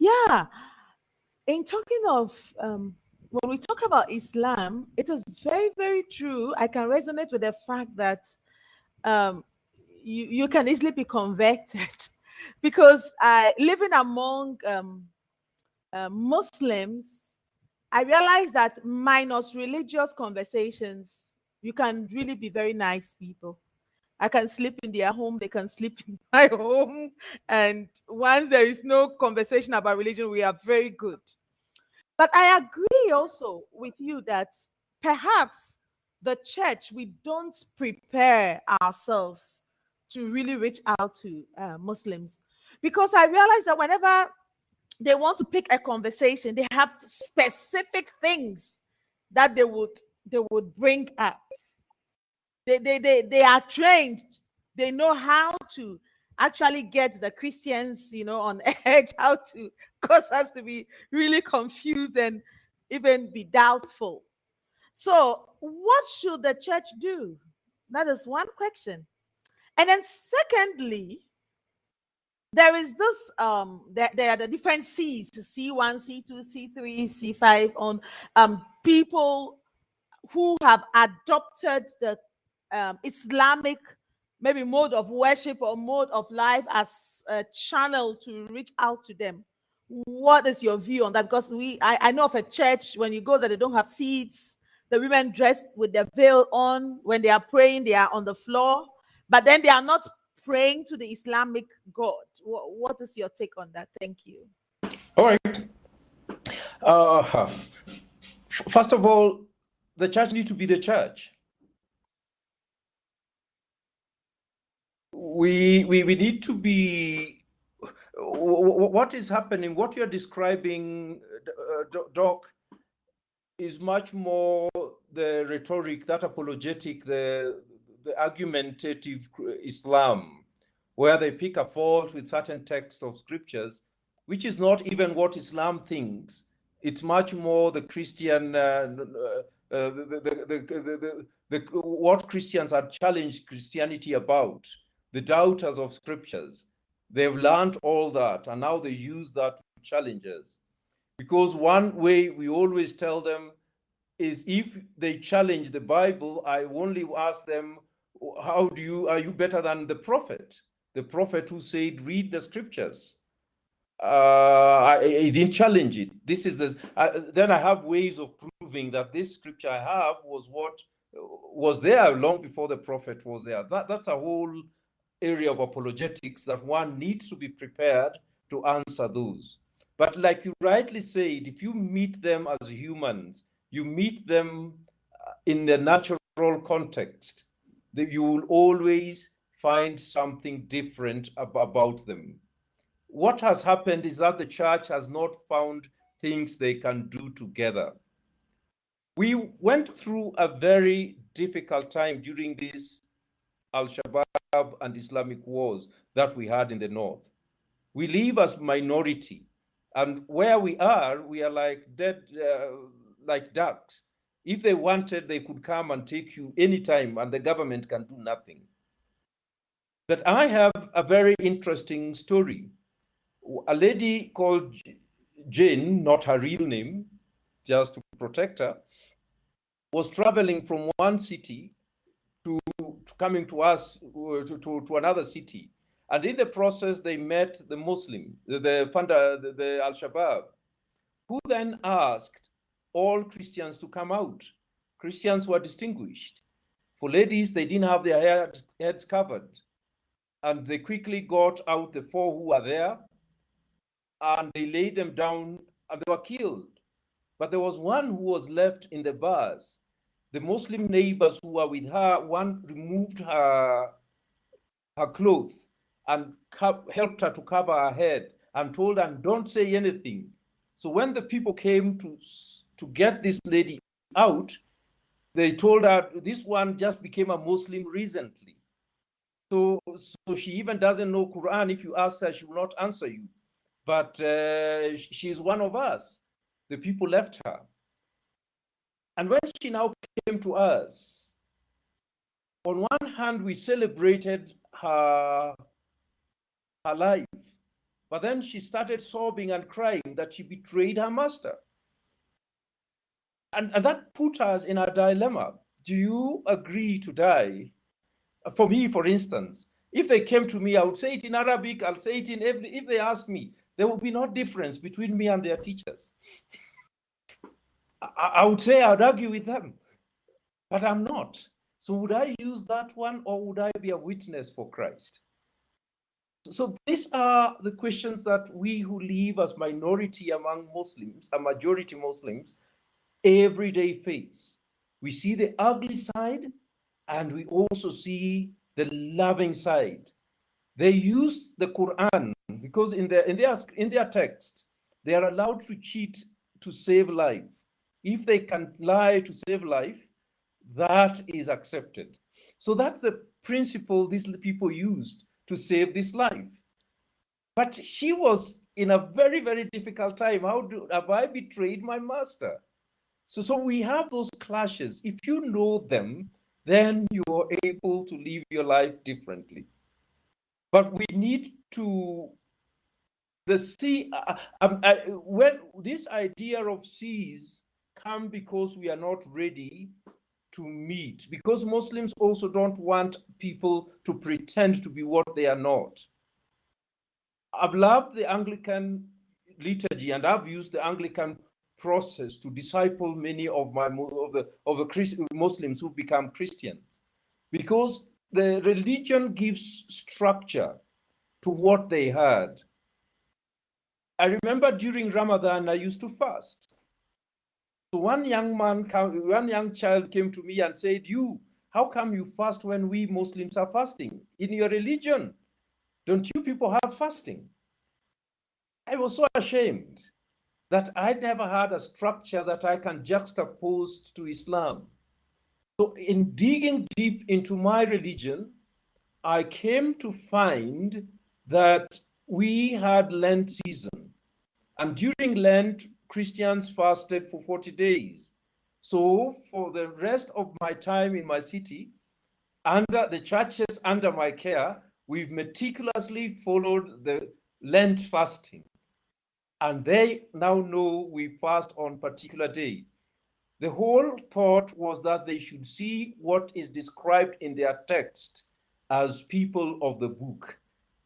Yeah, in talking of, when we talk about Islam, it is very, very true. I can resonate with the fact that you can easily be converted because living among Muslims, I realized that minus religious conversations, you can really be very nice people. I can sleep in their home, they can sleep in my home. And once there is no conversation about religion, we are very good. But I agree also with you that perhaps the church, we don't prepare ourselves to really reach out to Muslims. Because I realize that whenever they want to pick a conversation, they have specific things that they would bring up. They are trained. They know how to actually get the Christians, on edge, how to cause us to be really confused and even be doubtful. So what should the church do? That is one question. And then secondly, there is this there are the different C's, C1, C2, C3, C5, on people who have adopted the Islamic maybe mode of worship or mode of life as a channel to reach out to them. What is your view on that? Because I know of a church, when you go there, they don't have seats. The women dressed with their veil on. When they are praying, they are on the floor. But then they are not praying to the Islamic God. What is your take on that? Thank you. All right. First of all, the church needs to be the church. We need to be. What is happening? What you're describing, Doc, is much more the rhetoric, that apologetic, the argumentative Islam, where they pick a fault with certain texts of scriptures, which is not even what Islam thinks. It's much more the Christian, what Christians are challenged Christianity about, the doubters of scriptures. They've learned all that, and now they use that to challenge us. Because one way we always tell them is, if they challenge the Bible, I only ask them, are you better than the prophet? The prophet who said, read the scriptures. I didn't challenge it. This is this. Then I have ways of proving that this scripture I have was what was there long before the prophet was there. That's a whole area of apologetics that one needs to be prepared to answer those. But like you rightly said, if you meet them as humans, you meet them in the natural context, that you will always find something different about them. What has happened is that the church has not found things they can do together. We went through a very difficult time during these Al-Shabaab and Islamic wars that we had in the north. We live as minority, and where we are like dead, like ducks. If they wanted, they could come and take you anytime, and the government can do nothing. But I have a very interesting story. A lady called Jane, not her real name, just to protect her, was traveling from one city to coming to us to another city. And in the process, they met the Muslim, the founder, the Al-Shabaab, who then asked all Christians to come out. Christians were distinguished. For ladies, they didn't have their heads covered. And they quickly got out the 4 who were there, and they laid them down, and they were killed. But there was one who was left in the bars. The Muslim neighbors who were with her, one removed her clothes and helped her to cover her head and told her, don't say anything. So when the people came to get this lady out, they told her, this one just became a Muslim recently. So she even doesn't know Quran. If you ask her, she will not answer you. But she's one of us. The people left her. And when she now came to us, on one hand, we celebrated her life. But then she started sobbing and crying that she betrayed her master. And that put us in a dilemma. Do you agree to die? For me, for instance, if they came to me, I would say it in Arabic, I'll say it in every, if they asked me, there would be no difference between me and their teachers. I would say I'd argue with them, but I'm not. So would I use that one, or would I be a witness for Christ? So these are the questions that we who live as minority among Muslims, a majority Muslims, every day face. We see the ugly side, and we also see the loving side. They use the Quran because in their text, they are allowed to cheat to save life. If they can lie to save life, that is accepted. So that's the principle these people used to save this life. But she was in a very, very difficult time. Have I betrayed my master? So we have those clashes. If you know them, then you are able to live your life differently. But we need to when this idea of seas come because we are not ready to meet, because Muslims also don't want people to pretend to be what they are not. I've loved the Anglican liturgy, and I've used the Anglican process to disciple many of the Muslims who become Christians, because the religion gives structure to what they heard. I remember during Ramadan, I used to fast. So one young child came to me and said, how come you fast when we Muslims are fasting? In your religion, don't you people have fasting? I was so ashamed that I never had a structure that I can juxtapose to Islam. So in digging deep into my religion, I came to find that we had Lent season. And during Lent, Christians fasted for 40 days. So for the rest of my time in my city, under the churches under my care, we've meticulously followed the Lent fasting. And they now know we fast on particular day. The whole thought was that they should see what is described in their text as people of the book.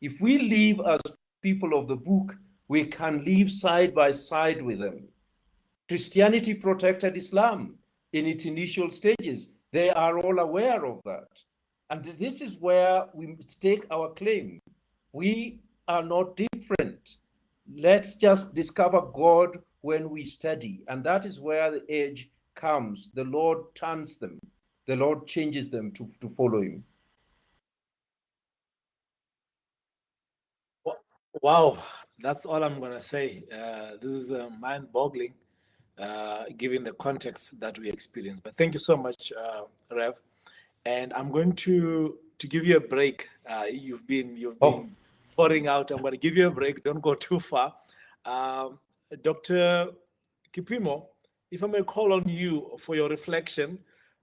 If we live as people of the book, we can live side by side with them. Christianity protected Islam in its initial stages. They are all aware of that. And this is where we stake our claim. We are not different. Let's just discover God when we study. And that is where the edge comes. The Lord turns them. The Lord changes them to follow him. Wow, that's all I'm going to say. This is mind-boggling, given the context that we experience. But thank you so much, Rev. And I'm going to give you a break. You've been pouring out. I'm going to give you a break. Don't go too far. Dr. Kipimo, if I may call on you for your reflection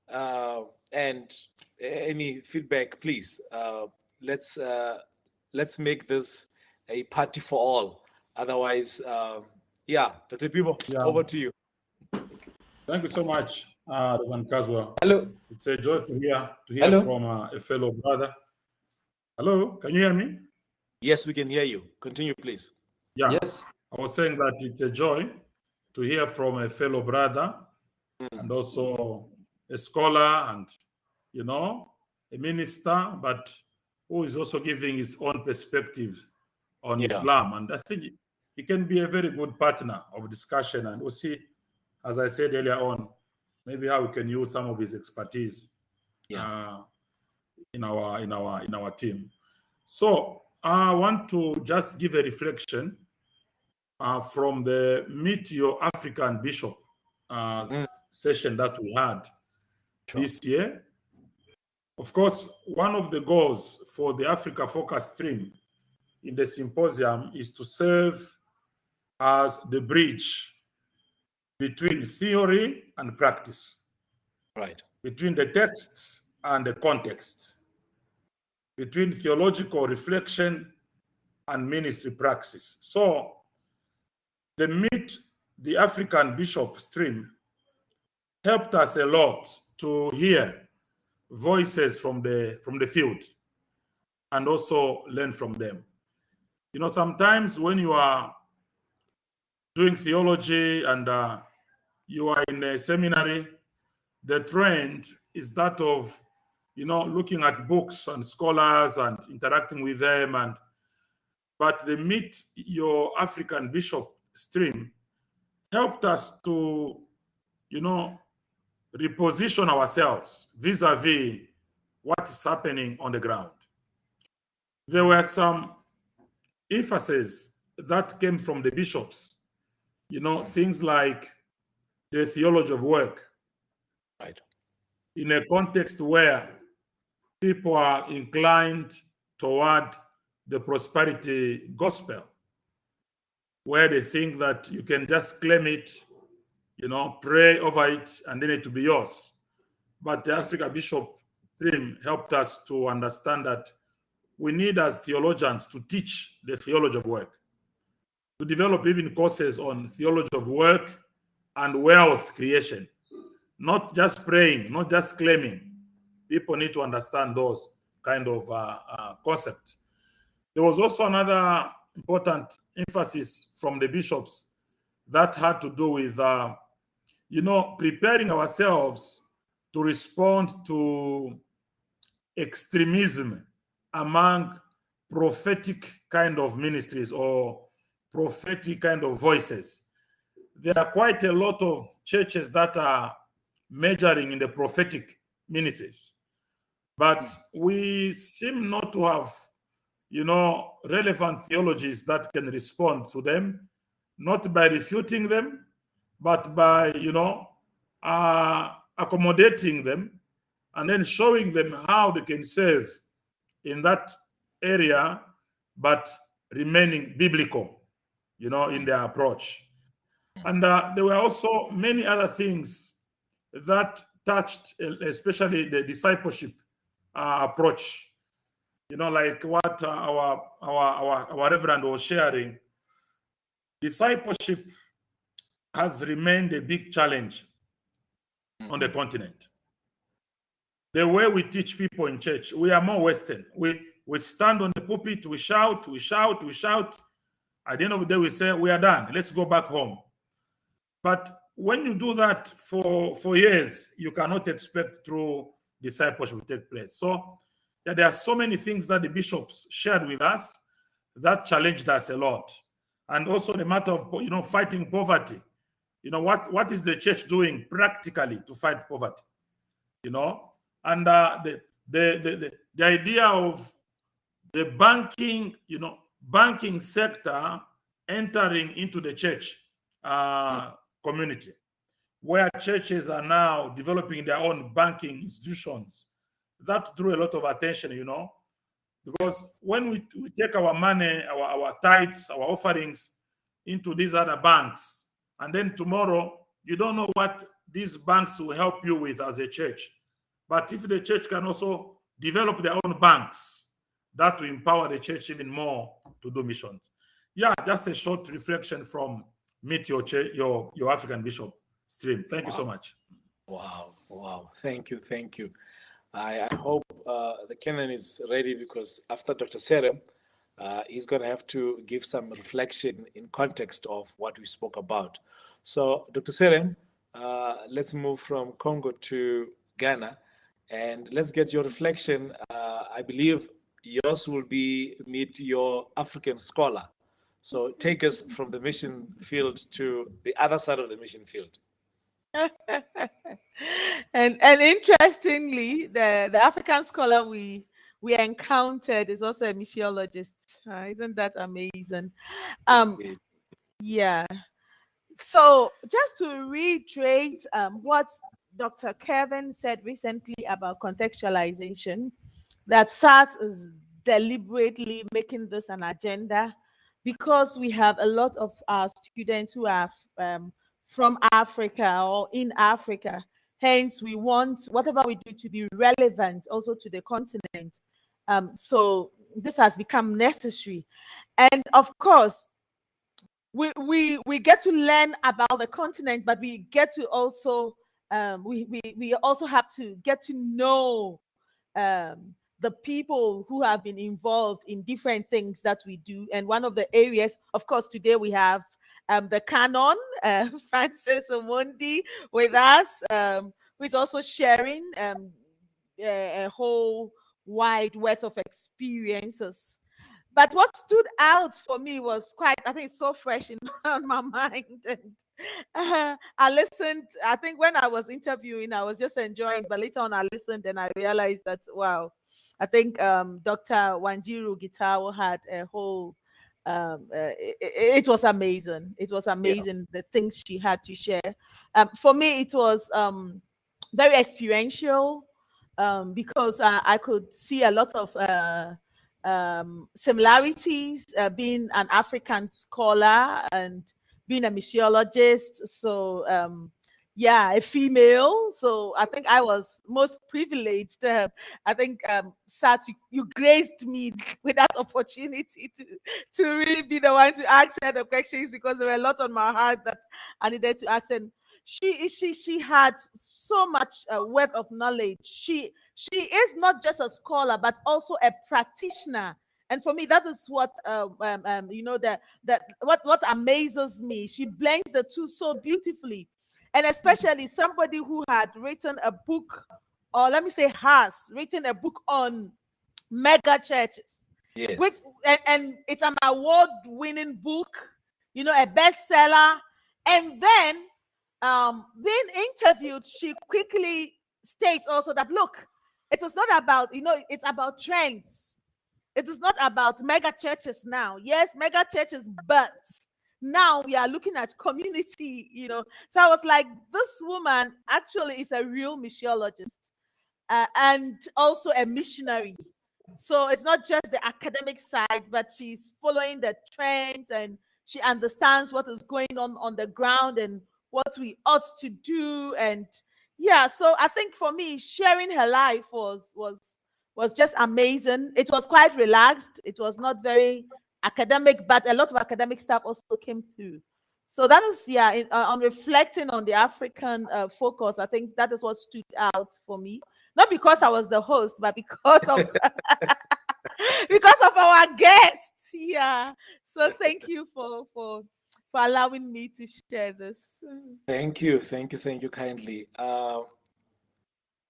and any feedback, please. Let's make this a party for all. Otherwise, Dr. Kipimo, over to you. Thank you so much, Reverend Kaswa. Hello. It's a joy to hear from a fellow brother. Hello, can you hear me? Yes, we can hear you. Continue, please. Yeah. Yes. I was saying that it's a joy to hear from a fellow brother and also a scholar and, a minister, but who is also giving his own perspective on Islam. And I think he can be a very good partner of discussion. And we'll see, as I said earlier on, maybe how we can use some of his expertise in our team. So I want to just give a reflection from the Meet Your African Bishop session that we had this year. Of course, one of the goals for the Africa Focus stream in the symposium is to serve as the bridge between theory and practice, right? Between the text and the context, between theological reflection and ministry praxis. So the Meet the African Bishop stream helped us a lot to hear voices from the field and also learn from them. Sometimes when you are doing theology and you are in a seminary, the trend is that of, looking at books and scholars and interacting with them. But the Meet Your African Bishop stream helped us to, reposition ourselves vis-a-vis what is happening on the ground. There were some emphasis that came from the bishops, things like the theology of work. Right. In a context where people are inclined toward the prosperity gospel, where they think that you can just claim it, pray over it, and then it will be yours. But the African bishop stream helped us to understand that we need, as theologians, to teach the theology of work, to develop even courses on theology of work and wealth creation. Not just praying, not just claiming. People need to understand those kind of concepts. There was also another important emphasis from the bishops that had to do with, preparing ourselves to respond to extremism among prophetic kind of ministries or prophetic kind of voices. There are quite a lot of churches that are majoring in the prophetic ministries, but we seem not to have, relevant theologies that can respond to them, not by refuting them, but by, accommodating them and then showing them how they can serve in that area, but remaining biblical, in their approach. And there were also many other things that touched, especially the discipleship approach. Like what our Reverend was sharing. Discipleship has remained a big challenge on the continent. The way we teach people in church, we are more Western. We stand on the pulpit, we shout. At the end of the day, we say, we are done. Let's go back home. But when you do that for years, you cannot expect true discipleship to take place. So there are so many things that the bishops shared with us that challenged us a lot. And also the matter of, fighting poverty. What is the church doing practically to fight poverty? And the idea of the banking sector entering into the church community, where churches are now developing their own banking institutions. That drew a lot of attention, because when we take our money, our tithes, our offerings into these other banks, and then tomorrow, you don't know what these banks will help you with as a church. But if the church can also develop their own banks, that will empower the church even more to do missions. Yeah, just a short reflection from Meet your African Bishop stream. Thank you so much. Wow. Thank you. I hope the Canon is ready, because after Dr. Serem, he's going to have to give some reflection in context of what we spoke about. So, Dr. Serem, let's move from Congo to Ghana, and let's get your reflection. I believe yours will be Meet Your African Scholar. So take us from the mission field to the other side of the mission field. and interestingly, the African scholar we encountered is also a missiologist. Isn't that amazing? Yeah. So just to reiterate what Dr. Kevin said recently about contextualization, that SART is deliberately making this an agenda because we have a lot of our students who are from Africa or in Africa. Hence, we want whatever we do to be relevant also to the continent. So this has become necessary. And of course, we get to learn about the continent, but we get to also we also have to get to know the people who have been involved in different things that we do. And one of the areas, of course, today we have the Canon Francis Omondo with us, who is also sharing a whole wide wealth of experiences. But what stood out for me was I think it's so fresh in my mind. And I listened, I think when I was interviewing, I was just enjoying, but later on I listened and I realized that, wow, I think Dr. Wanjiru Gitawo had a whole, it was amazing. It was amazing, the things she had to share. For me, it was very experiential because I could see a lot of similarities being an African scholar and being a missiologist. So yeah, a female. So I think I was most privileged. I think, Sat, you graced me with that opportunity to really be the one to ask her the questions, because there were a lot on my heart that I needed to ask. And she had so much wealth of knowledge. She is not just a scholar, but also a practitioner. And for me, that is what that what amazes me. She blends the two so beautifully, and especially somebody who had written a book, or let me say has written a book on mega churches, which Yes. and it's an award-winning book, a bestseller. And then, being interviewed, she quickly states also that, look, it is not about, it's about trends. It is not about mega churches now. Yes, mega churches, but now we are looking at community. So I was like, this woman actually is a real missiologist, and also a missionary. So it's not just the academic side, but she's following the trends, and she understands what is going on the ground and what we ought to do. And yeah, so I think for me, sharing her life was just amazing. It was quite relaxed. It was not very academic, but a lot of academic stuff also came through. So that is, yeah, on reflecting on the African focus, I think that is what stood out for me. Not because I was the host, but because of because of our guests. Yeah. So thank you for allowing me to share this. Thank you kindly.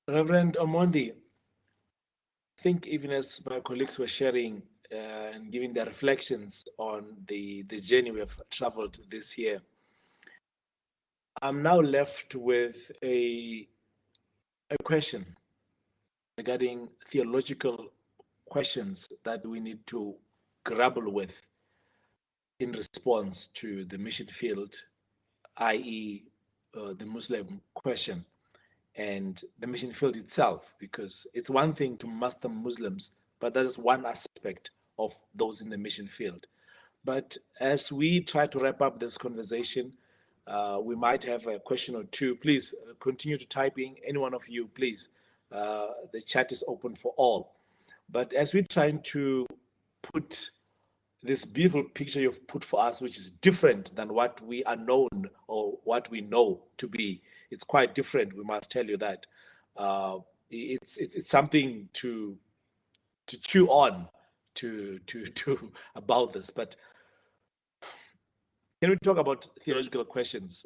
Reverend Omondi, I think even as my colleagues were sharing and giving their reflections on the journey we have traveled this year, I'm now left with a question regarding theological questions that we need to grapple with in response to the mission field, i.e., the Muslim question and the mission field itself, because it's one thing to master Muslims, but that is one aspect of those in the mission field. But as we try to wrap up this conversation, we might have a question or two. Please continue to type in, any one of you, please. The chat is open for all. But as we're trying to put this beautiful picture you've put for us, which is different than what we are known or what we know to be. It's quite different. We must tell you that. It's something to chew on to about this. But can we talk about theological questions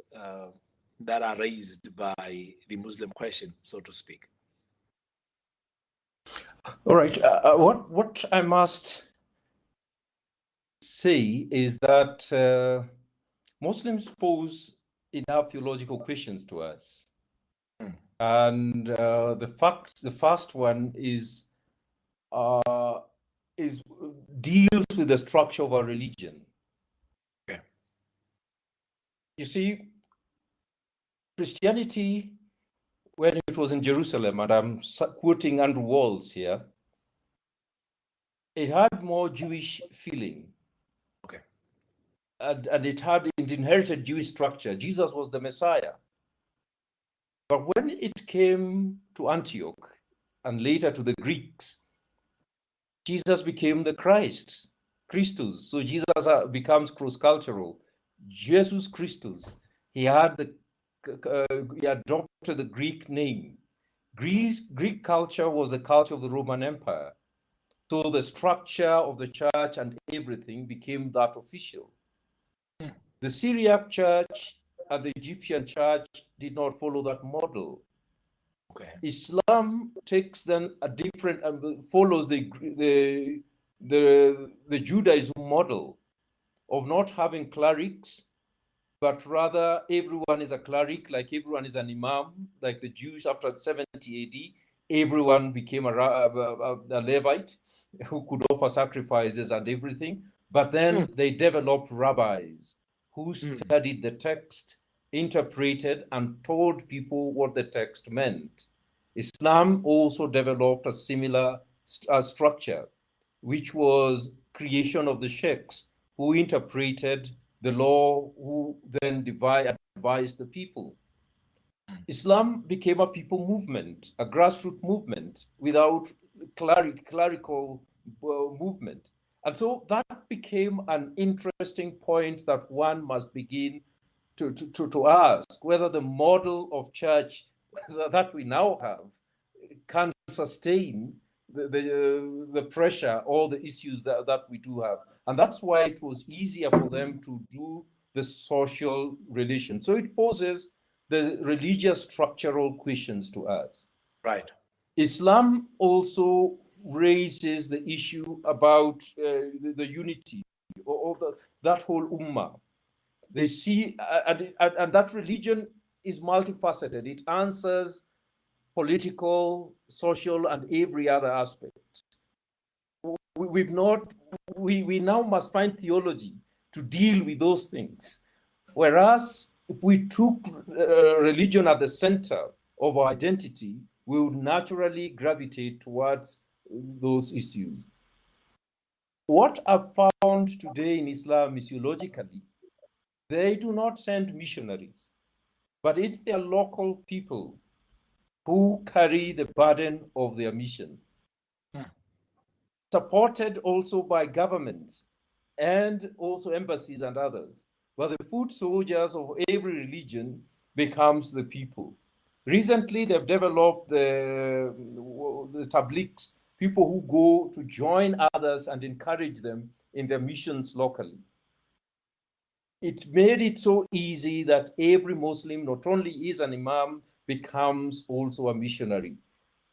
that are raised by the Muslim question, so to speak? All right. What I must say is that Muslims pose enough theological questions to us, and the first one is deals with the structure of our religion. Okay. You see, Christianity, when it was in Jerusalem, and I'm quoting Andrew Walls here, it had more Jewish feeling. Okay. And it inherited Jewish structure. Jesus was the Messiah. But when it came to Antioch and later to the Greeks, Jesus became the Christ, Christus. So Jesus becomes cross-cultural. Jesus Christus. He adopted the Greek name. Greek culture was the culture of the Roman Empire. So the structure of the church and everything became that official. The Syriac church and the Egyptian church did not follow that model. Okay. Islam takes then a different, follows the Judaism model of not having clerics, but rather everyone is a cleric, like everyone is an imam, like the Jews after 70 AD, everyone became a Levite who could offer sacrifices and everything. But then they developed rabbis who studied the text, interpreted, and told people what the text meant. Islam also developed a similar structure, which was creation of the sheikhs who interpreted the law, who then advised the people. Islam became a people movement, a grassroots movement without clerical movement. And so that became an interesting point that one must begin to ask whether the model of church that we now have can sustain the pressure or the issues that we do have. And that's why it was easier for them to do the social relation. So it poses the religious structural questions to us. Right. Islam also raises the issue about the unity or that whole ummah. They see, and that religion is multifaceted. It answers political, social, and every other aspect. We now must find theology to deal with those things. Whereas if we took religion at the center of our identity, we would naturally gravitate towards those issues. What I've found today in Islam missiologically, they do not send missionaries, but it's their local people who carry the burden of their mission. Supported also by governments and also embassies and others. But the foot soldiers of every religion becomes the people. Recently, they've developed the tablighs, people who go to join others and encourage them in their missions locally. It made it so easy that every Muslim not only is an imam, becomes also a missionary.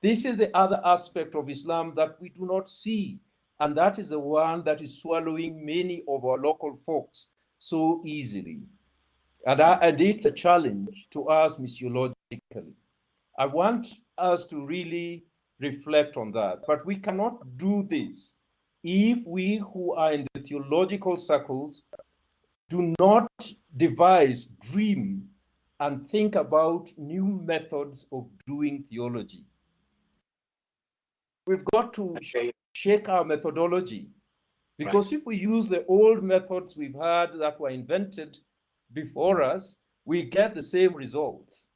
This is the other aspect of Islam that we do not see, and that is the one that is swallowing many of our local folks so easily. And it's a challenge to us missiologically. I want us to really reflect on that, but we cannot do this if we who are in the theological circles do not devise, dream, and think about new methods of doing theology. We've got to shake our methodology, because if we use the old methods we've had that were invented before us, we get the same results.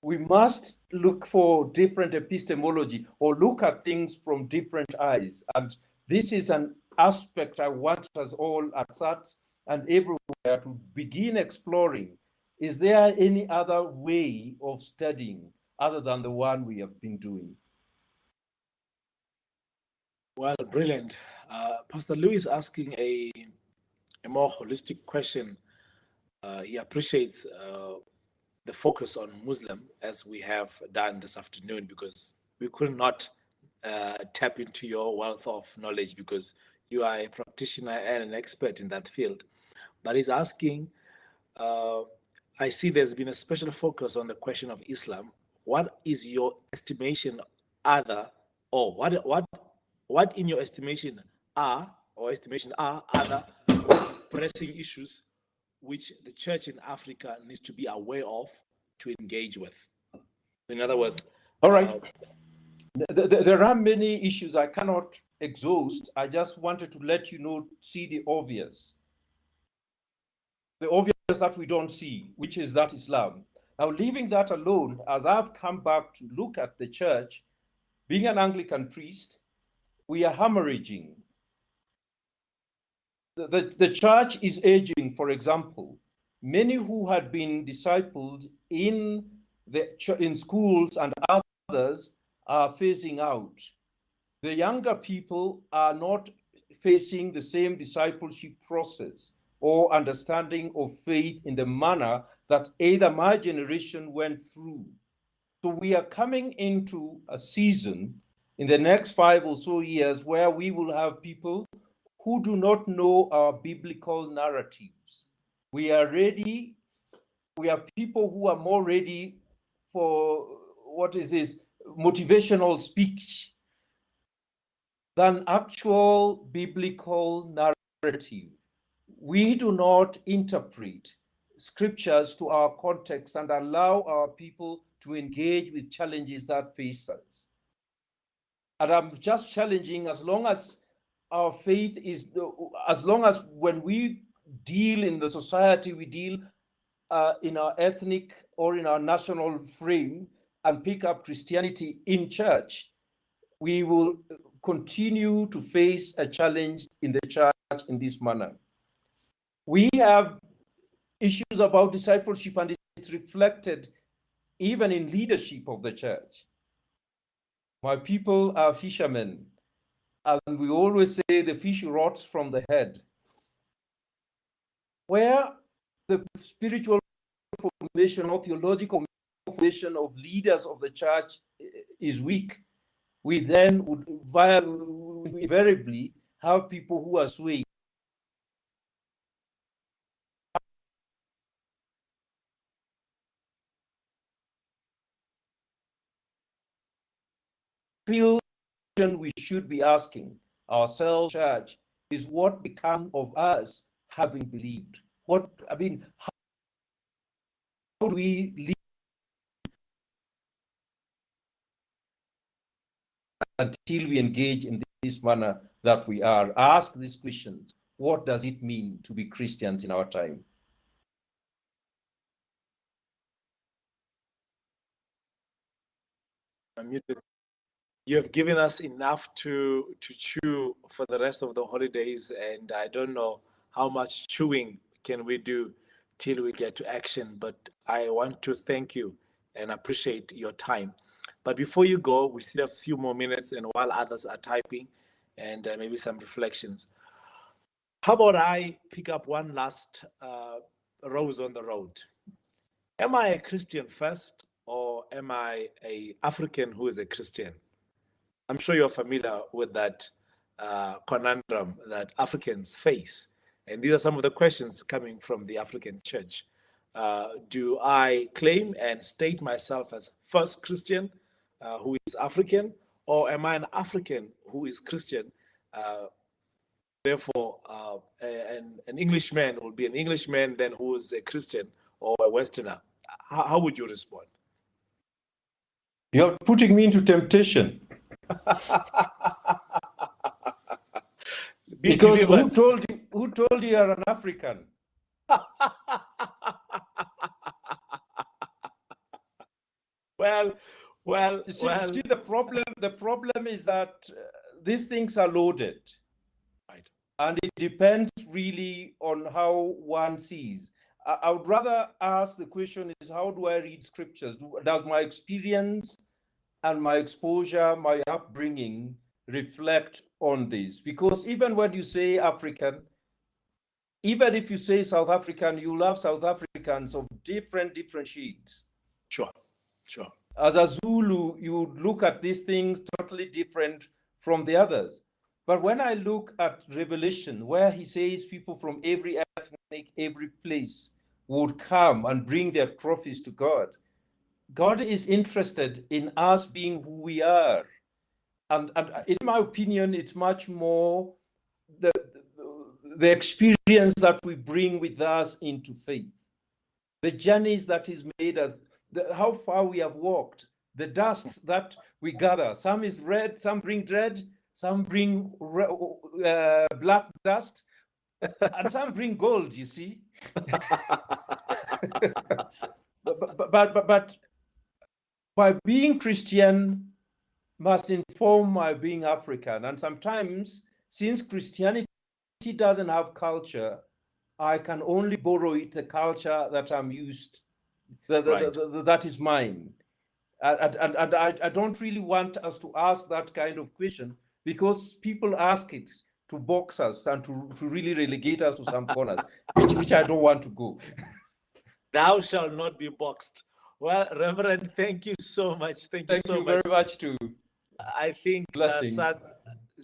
We must look for different epistemology or look at things from different eyes. And this is an aspect I want us all at SATS and everywhere to begin exploring. Is there any other way of studying other than the one we have been doing? Well, brilliant. Pastor Louis asking a more holistic question. He appreciates the focus on Muslim as we have done this afternoon, because we could not tap into your wealth of knowledge because you are a practitioner and an expert in that field. But he's asking, I see there's been a special focus on the question of Islam. What is your estimation what in your estimation are other pressing issues which the church in Africa needs to be aware of to engage with? In other words, all right. There are many issues I cannot exhaust. I just wanted to let you know, see the obvious that we don't see, which is that Islam. Now, leaving that alone, as I've come back to look at the church, being an Anglican priest, we are hemorrhaging. The church is aging, for example. Many who had been discipled in schools and others are phasing out. The younger people are not facing the same discipleship process or understanding of faith in the manner that either my generation went through. So we are coming into a season in the next 5 or so years where we will have people who do not know our biblical narratives. We are ready. We are people who are more ready for motivational speech than actual biblical narrative. We do not interpret scriptures to our context and allow our people to engage with challenges that face us. And I'm just challenging, as long as our faith is, as long as when we deal in the society, we deal in our ethnic or in our national frame and pick up Christianity in church, we will continue to face a challenge in the church in this manner. We have issues about discipleship, and it's reflected even in leadership of the church. My people are fishermen, and we always say the fish rots from the head. Where the spiritual formation or theological formation of leaders of the church is weak, we then would invariably have people who are swayed. Real question we should be asking ourselves, church, is what become of us having believed? How do we live until we engage in this manner that we are? Ask these questions. What does it mean to be Christians in our time? You have given us enough to chew for the rest of the holidays, and I don't know how much chewing can we do till we get to action, but I want to thank you and appreciate your time. But before you go, we still have a few more minutes, and while others are typing, and maybe some reflections. How about I pick up one last rose on the road? Am I a Christian first, or am I an African who is a Christian? I'm sure you're familiar with that conundrum that Africans face. And these are some of the questions coming from the African church. Do I claim and state myself as first Christian who is African, or am I an African who is Christian? Therefore, an Englishman will be an Englishman then who is a Christian or a Westerner. How would you respond? You're putting me into temptation. Because who told you you're an African? Well, see, the problem is that these things are loaded. Right. And it depends really on how one sees. I would rather ask the question is, how do I read scriptures? Does my experience and my exposure, my upbringing reflect on this? Because even when you say African, even if you say South African, you love South Africans of different shades. Sure. As a Zulu, you would look at these things totally different from the others. But when I look at Revelation, where he says people from every ethnic, every place would come and bring their trophies to God, God is interested in us being who we are. And in my opinion, it's much more the experience that we bring with us into faith. The journeys that is made us, how far we have walked, the dust that we gather. Some is red, some bring red, some bring black dust, and some bring gold, you see. but by being Christian must inform my being African. And sometimes, since Christianity doesn't have culture, I can only borrow it, the culture that I'm used, that is mine. And I don't really want us to ask that kind of question, because people ask it to box us and to really relegate us to some corners, which I don't want to go. Thou shalt not be boxed. Well, Reverend, thank you so much. Thank you very much too. I think blessings.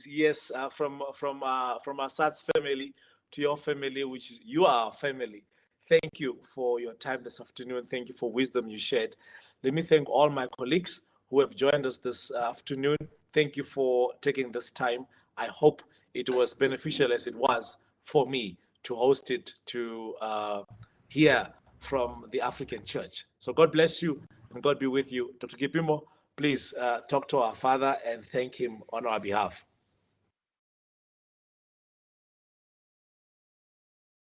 Yes, from our Sad's family to your family, which is you are our family. Thank you for your time this afternoon. Thank you for wisdom you shared. Let me thank all my colleagues who have joined us this afternoon. Thank you for taking this time. I hope it was beneficial as it was for me to host it, to hear from the African Church. So God bless you and God be with you. Dr. Kipimo, please talk to our father and thank him on our behalf.